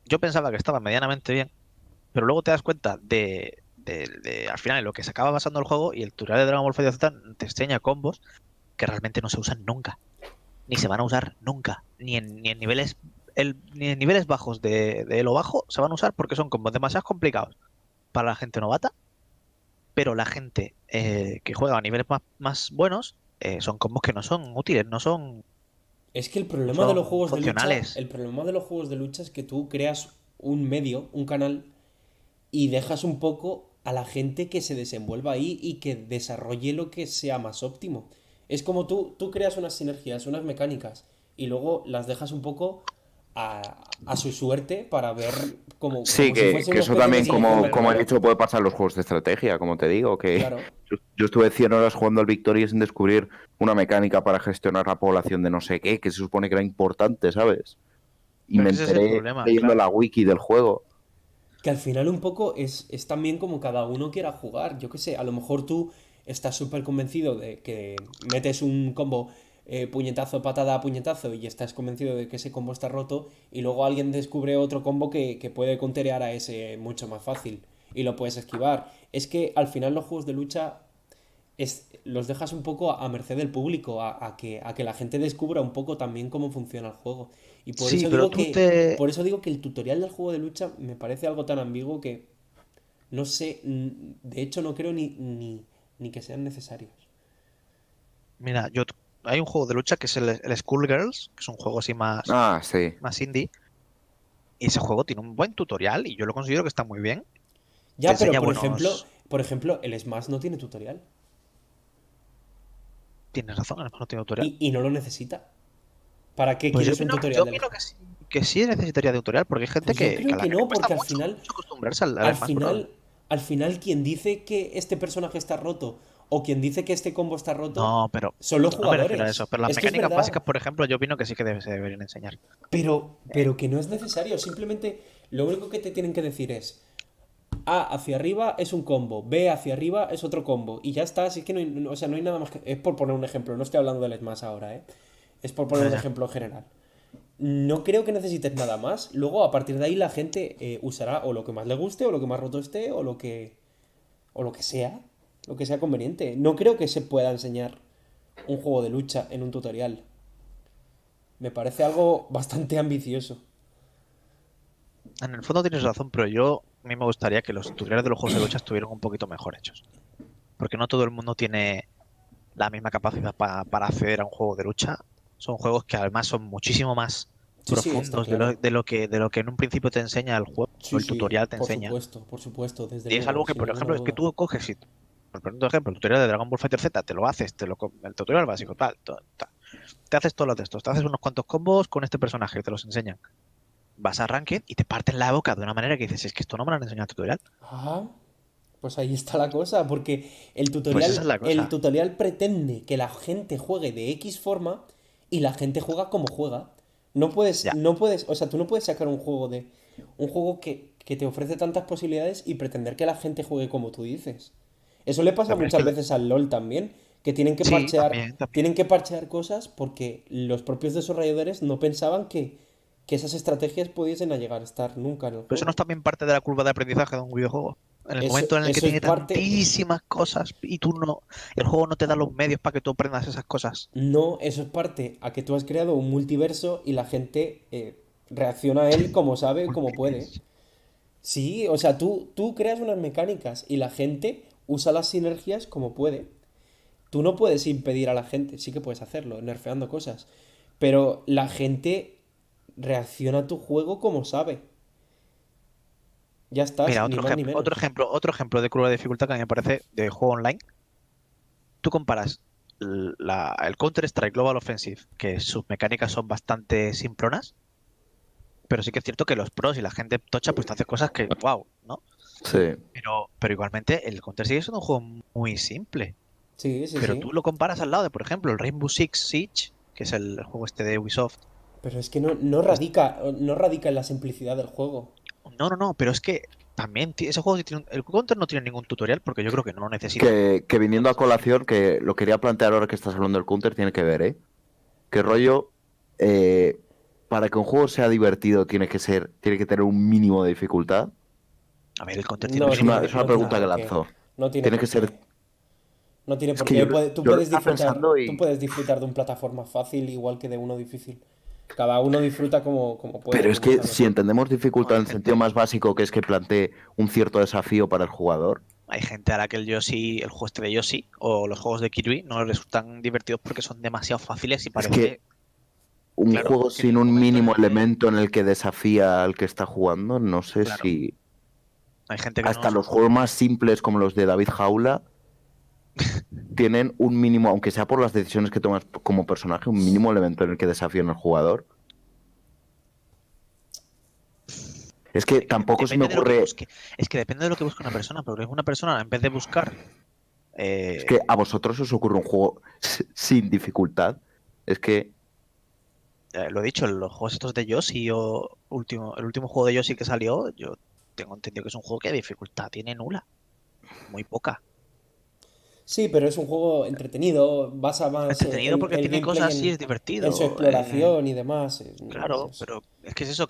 S1: yo pensaba que estaba medianamente bien, pero luego te das cuenta al final en lo que se acaba basando el juego y el tutorial de Dragon Ball Fighter Z te enseña combos que realmente no se usan nunca, ni se van a usar nunca, ni en niveles ni en niveles bajos de lo bajo se van a usar porque son combos demasiado complicados para la gente novata, pero la gente que juega a niveles más buenos son combos que no son útiles,
S3: Es que el
S1: no
S3: problema de los
S1: son
S3: juegos de lucha,
S1: funcionales.
S3: el problema de los juegos de lucha es que tú creas un medio, un canal, y dejas un poco a la gente que se desenvuelva ahí y que desarrolle lo que sea más óptimo. Es como tú creas unas sinergias, unas mecánicas, y luego las dejas un poco a su suerte para ver como
S4: Sí,
S3: si fuese
S4: que
S3: una
S4: eso
S3: especie de
S4: también,
S3: Silicon
S4: como he
S3: Valley.
S4: dicho, puede pasar en los juegos de estrategia, como te digo, que
S3: Claro.
S4: yo estuve 100 horas jugando al Victoria sin descubrir una mecánica para gestionar la población de no sé qué, que se supone que era importante, ¿sabes? Y
S1: Pero
S4: me
S1: es que ese es el
S4: enteré
S1: problema,
S4: leyendo
S1: claro.
S4: la wiki del juego.
S3: Que al final un poco es también como cada uno quiera jugar. Yo qué sé, a lo mejor tú estás súper convencido de que metes un combo puñetazo, patada, puñetazo y estás convencido de que ese combo está roto y luego alguien descubre otro combo que puede counterear a ese mucho más fácil y lo puedes esquivar. Es que al final los juegos de lucha los dejas un poco a merced del público, a que la gente descubra un poco también cómo funciona el juego. Y
S1: Sí, pero
S3: por eso digo que el tutorial del juego de lucha me parece algo tan ambiguo que no sé, de hecho no creo ni que sean necesarios.
S1: Mira, hay un juego de lucha que es el Schoolgirls, que es un juego así
S4: Ah, sí.
S1: más indie. Y ese juego tiene un buen tutorial y yo lo considero que está muy bien. Te
S3: Ya, pero
S1: enseña buenos...
S3: por ejemplo, el Smash no tiene tutorial
S1: Tienes razón, además no tiene tutorial.
S3: y no lo necesita. ¿Para qué
S1: Pues
S3: quieres un
S1: yo
S3: tutorial del...
S1: opino que sí necesitaría de tutorial, porque hay gente
S3: Pues yo
S1: que
S3: creo
S1: a la
S3: que
S1: que le
S3: no,
S1: cuesta
S3: porque
S1: mucho, mucho acostumbrarse al
S3: al
S1: Smash Bros.
S3: final, al final quien dice que este personaje está roto o quien dice que este combo está roto
S1: No, pero
S3: son los
S1: no me refiero a eso.
S3: jugadores.
S1: Pero las
S3: Es que es
S1: mecánicas
S3: verdad,
S1: básicas, por ejemplo, yo opino que sí que se deberían enseñar.
S3: pero que no es necesario. Simplemente lo único que te tienen que decir es A hacia arriba es un combo, B hacia arriba es otro combo y ya está. Así que no hay, o sea, no hay nada más que... Es por poner un ejemplo, no estoy hablando del Smash ahora, ¿eh? Es por poner
S1: Ya,
S3: un
S1: ya.
S3: ejemplo general. No creo que necesites nada más. Luego, a partir de ahí, la gente usará o lo que más le guste, o lo que más roto esté, o lo que sea conveniente. No creo que se pueda enseñar un juego de lucha en un tutorial. Me parece algo bastante ambicioso.
S1: En el fondo tienes razón, pero a mí me gustaría que los tutoriales de los juegos de lucha estuvieran un poquito mejor hechos. Porque no todo el mundo tiene la misma capacidad para acceder a un juego de lucha. Son juegos que además son muchísimo más
S3: Sí, sí, está
S1: profundos de
S3: claro.
S1: lo que en un principio te enseña el juego o
S3: Sí,
S1: el
S3: sí,
S1: tutorial te enseña.
S3: por supuesto, desde
S1: Y es
S3: luego,
S1: algo que,
S3: sin
S1: por
S3: ninguna
S1: ejemplo, es que
S3: duda.
S1: tú coges y, por ejemplo, el tutorial de Dragon Ball Fighter Z te lo haces, el tutorial básico, tal, tal. Te haces todos los de estos, te haces unos cuantos combos con este personaje, te los enseñan. Vas a Ranked y te parten la boca de una manera que dices, es que esto no me lo han enseñado en el tutorial.
S3: Ah, pues ahí está la cosa, porque
S1: Pues esa es la
S3: el
S1: cosa.
S3: tutorial pretende que la gente juegue de X forma y la gente juega como juega.
S1: Ya.
S3: O sea, tú no puedes sacar un juego que te ofrece tantas posibilidades y pretender que la gente juegue como tú dices. Eso le pasa
S1: Pero es que
S3: muchas veces al LoL también, que
S1: sí, también, también.
S3: tienen que parchear cosas porque los propios desarrolladores no pensaban que esas estrategias pudiesen a llegar a estar nunca en el
S1: Pero eso no
S3: juego.
S1: es también parte de la curva de aprendizaje de un videojuego. En el momento en el que
S3: Eso es
S1: tiene
S3: parte.
S1: tantísimas cosas y tú no, el juego no te da los medios para que tú aprendas esas cosas.
S3: No, eso es parte a que tú has creado un multiverso y la gente reacciona a él como sabe, como puede.
S1: Multiverso.
S3: Sí, o sea, tú creas unas mecánicas y la gente usa las sinergias como puede. Tú no puedes impedir a la gente, sí que puedes hacerlo, nerfeando cosas. Pero la gente reacciona a tu juego como sabe. Ya estás,
S1: Mira,
S3: ni más ni menos.
S1: otro ejemplo de curva de dificultad que a mí me parece de juego online. Tú comparas el Counter-Strike Global Offensive, que sus mecánicas son bastante simplonas, pero sí que es cierto que los pros y la gente tocha pues te hace cosas que, wow, ¿no?
S4: Sí.
S1: Pero igualmente el Counter sigue siendo un juego muy simple.
S3: Sí, sí,
S1: Pero
S3: sí.
S1: tú lo comparas al lado de, por ejemplo, el Rainbow Six Siege, que es el juego este de Ubisoft.
S3: Pero es que
S1: Pues,
S3: no radica en la simplicidad del juego.
S1: no, pero es que también ese juego el Counter no tiene ningún tutorial porque yo creo que no lo necesita.
S4: Que viniendo a colación, que lo quería plantear ahora que estás hablando del Counter, tiene que ver, ¿eh? ¿Qué rollo? eh, para que un juego sea divertido tiene que tener un mínimo de dificultad.
S1: A ver, el Counter tiene un mínimo de
S4: Es una
S3: No tiene
S4: pregunta
S1: dificultad.
S4: que
S3: por qué.
S4: lanzó.
S3: No tiene
S4: Tiene
S3: por
S4: que ser.
S3: qué. No tiene
S4: Es
S3: por
S4: que
S3: qué.
S4: yo lo estaba pensando
S3: Tú
S4: y.
S3: puedes disfrutar de un plataforma fácil igual que de uno difícil. Cada uno disfruta como puede,
S4: Pero es
S3: como
S4: que
S3: está
S4: si
S3: mejor.
S4: entendemos
S1: No,
S4: dificultad
S1: hay
S4: en el sentido
S1: gente,
S4: más básico, que es que plantee un cierto desafío para el jugador,
S1: hay gente a la que el juego este de Yoshi o los juegos de Kirby no les resultan divertidos porque son demasiado fáciles y
S4: es
S1: parece,
S4: que un
S1: claro,
S4: juego
S1: que en
S4: sin
S1: el
S4: un
S1: momento en
S4: mínimo
S1: el que,
S4: elemento en el que desafía al que está jugando, no sé
S1: claro,
S4: si.
S1: hay gente que no
S4: Hasta
S1: es...
S4: los juegos más simples como los de David Jaula tienen un mínimo, aunque sea por las decisiones que tomas como personaje, un mínimo elemento en el que desafían al jugador. Es que tampoco se me
S1: Depende de lo que
S4: ocurre.
S1: busque. Es que depende de lo que busque una persona, porque una persona, en vez de buscar.
S4: Es que a vosotros os ocurre un juego sin dificultad. Es que.
S1: Lo he dicho, los juegos estos de Yoshi el último juego de Yoshi que salió, yo tengo entendido que es un juego que dificultad tiene nula, muy poca.
S3: Sí, pero es un juego entretenido, basa más
S1: Entretenido porque
S3: el
S1: tiene cosas,
S3: gameplay
S1: sí, es
S3: en su
S1: divertido.
S3: exploración y demás.
S1: Claro, pero es que es eso,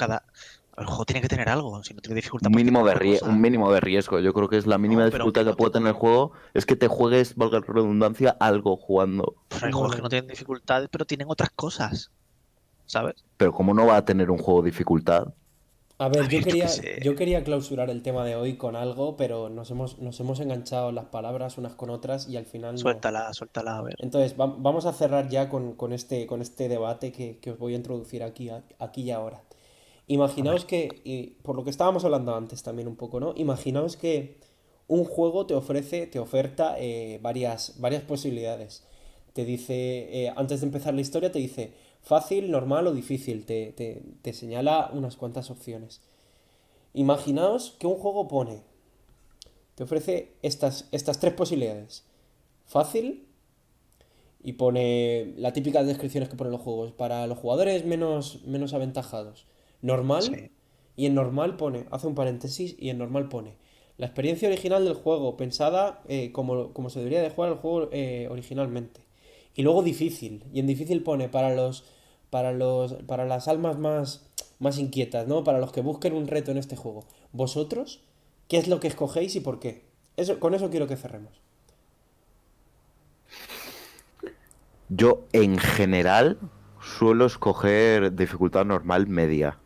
S1: el juego tiene que tener algo, si no tiene dificultad,
S4: Un
S1: pues tiene
S4: mínimo de
S1: cualquier cosa.
S4: un mínimo de riesgo. Yo creo que es la mínima
S1: No, pero
S4: dificultad
S1: que
S4: que
S1: no
S4: puede tener el juego. Es que te juegues, valga la redundancia, algo jugando.
S1: pues hay juegos que
S3: Bueno,
S1: no tienen dificultades, pero tienen otras cosas, ¿sabes?
S4: Pero ¿cómo no va a tener un juego dificultad?
S3: a ver,
S1: A ver, yo qué sé.
S3: yo quería clausurar el tema de hoy con algo, pero nos hemos enganchado las palabras unas con otras y al final no.
S1: Suéltala, a ver.
S3: Entonces, vamos a cerrar ya con este debate que os voy a introducir aquí y ahora.
S1: A ver.
S3: Imaginaos que, y por lo que estábamos hablando antes también un poco, ¿no? Imaginaos que un juego te oferta varias posibilidades. Te dice, antes de empezar la historia, te dice fácil, normal o difícil. Te señala unas cuantas opciones. Imaginaos que un juego te ofrece estas tres posibilidades. Fácil, y pone la típica descripciones que ponen los juegos para los jugadores menos aventajados. Normal,
S1: Sí.
S3: y en normal hace un paréntesis, y en normal pone la experiencia original del juego, pensada como se debería de jugar el juego originalmente. Y luego difícil, y en difícil pone para las almas más inquietas, ¿no? Para los que busquen un reto en este juego. ¿Vosotros qué es lo que escogéis y por qué? Con eso quiero que cerremos.
S4: Yo, en general, suelo escoger dificultad normal media.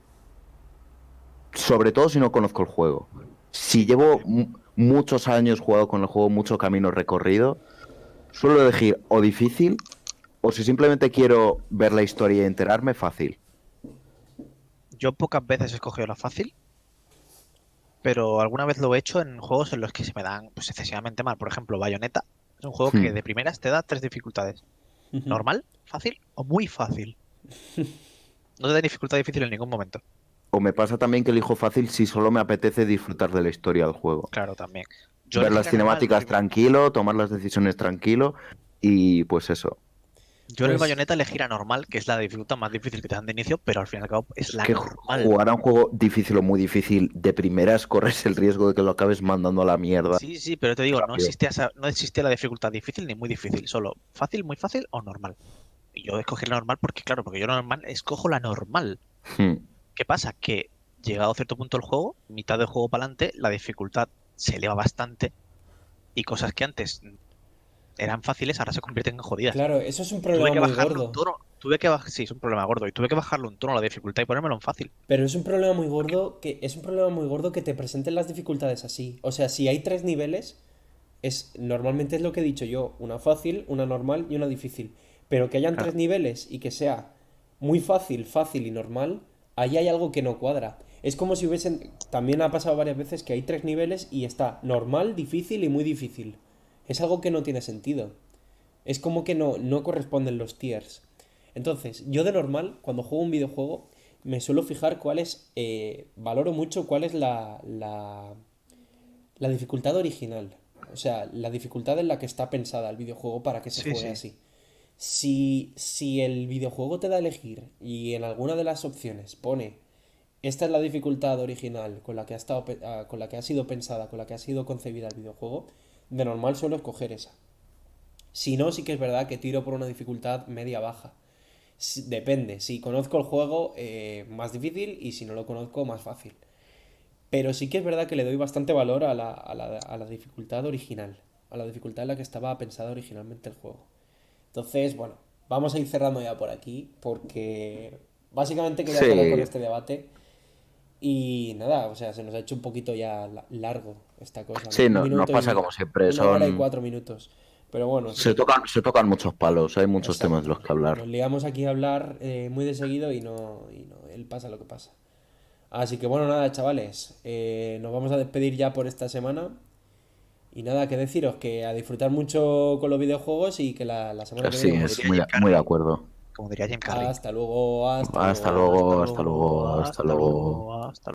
S4: Sobre todo si no conozco el juego. Si llevo muchos años jugado con el juego, mucho camino recorrido, suelo elegir o difícil, o si simplemente quiero ver la historia y enterarme, fácil.
S1: Yo pocas veces he escogido la fácil, pero alguna vez lo he hecho en juegos en los que se me dan pues excesivamente mal. Por ejemplo, Bayonetta es un juego que
S4: Hmm.
S1: de primeras te da tres dificultades. Normal, fácil o muy fácil. No te da dificultad difícil en ningún momento.
S4: O me pasa también que elijo fácil si solo me apetece disfrutar de la historia del juego.
S1: Claro, también. Yo
S4: Ver las
S1: elegiría normal
S4: cinemáticas tranquilo, tomar las decisiones tranquilo y pues eso.
S1: Yo en el
S3: Pues
S1: Bayonetta elegirá normal, que es la dificultad más difícil que te dan de inicio, pero al fin y al cabo es la
S4: Que
S1: normal.
S4: jugar a un juego difícil o muy difícil de primeras corres el riesgo de que lo acabes mandando a la mierda.
S1: Sí, sí, pero te digo,
S4: Rápido.
S1: no existe la dificultad difícil ni muy difícil, solo fácil, muy fácil o normal. Y yo escogí la normal porque, claro, porque yo normal escojo la normal.
S4: Hmm.
S1: ¿Qué pasa? Que llegado a cierto punto del juego, mitad del juego para adelante, la dificultad se eleva bastante y cosas que antes eran fáciles ahora se convierten en jodidas.
S3: claro, eso es un
S1: Tuve
S3: problema
S1: que
S3: muy
S1: bajarlo un
S3: gordo.
S1: tono, sí, es un problema gordo, y tuve que bajarlo un tono la dificultad y ponérmelo en fácil.
S3: Pero es un problema muy gordo que te presenten las dificultades así. O sea, si hay tres niveles, normalmente es lo que he dicho yo, una fácil, una normal y una difícil. Pero que hayan tres
S1: Claro.
S3: niveles y que sea muy fácil, fácil y normal, ahí hay algo que no cuadra. Es como si también ha pasado varias veces que hay tres niveles y está normal, difícil y muy difícil. Es algo que no tiene sentido. Es como que no corresponden los tiers. Entonces, yo de normal, cuando juego un videojuego, me suelo fijar valoro mucho cuál es la dificultad original. O sea, la dificultad en la que está pensada el videojuego para que se
S1: Sí,
S3: juegue
S1: sí.
S3: así. Si el videojuego te da a elegir y en alguna de las opciones pone esta es la dificultad original con la que ha sido pensada, con la que ha sido concebida el videojuego, de normal suelo escoger esa. Si no, sí que es verdad que tiro por una dificultad media-baja. Depende, si conozco el juego, más difícil, y si no lo conozco, más fácil. Pero sí que es verdad que le doy bastante valor a la dificultad original, a la dificultad en la que estaba pensada originalmente el juego. Entonces, bueno, vamos a ir cerrando ya por aquí, porque básicamente quería cerrar con
S4: Sí,
S3: este debate. Y nada, o sea, se nos ha hecho un poquito ya largo esta cosa, ¿no?
S4: sí,
S3: Un
S4: no, nos
S3: minuto
S4: pasa
S3: y
S4: como siempre.
S3: una hora y 4 minutos. Pero bueno,
S4: Se
S3: sí,
S4: tocan, se tocan muchos palos, hay muchos temas de los
S3: exacto.
S4: que hablar.
S3: Nos liamos aquí a hablar muy de seguido y no, él pasa lo que pasa. Así que bueno, nada, chavales, nos vamos a despedir ya por esta semana. Y nada, que deciros que a disfrutar mucho con los videojuegos y que la semana que
S4: Sí,
S3: viene
S1: Como
S3: más.
S4: es
S1: diría Jim
S4: muy de
S1: Carrey,
S4: acuerdo.
S1: como diría Jim Carrey.
S3: Hasta luego, hasta
S4: Hasta
S3: luego.
S4: luego,
S1: Hasta
S4: hasta luego,
S1: luego,
S4: hasta
S1: hasta
S4: luego.
S1: luego, hasta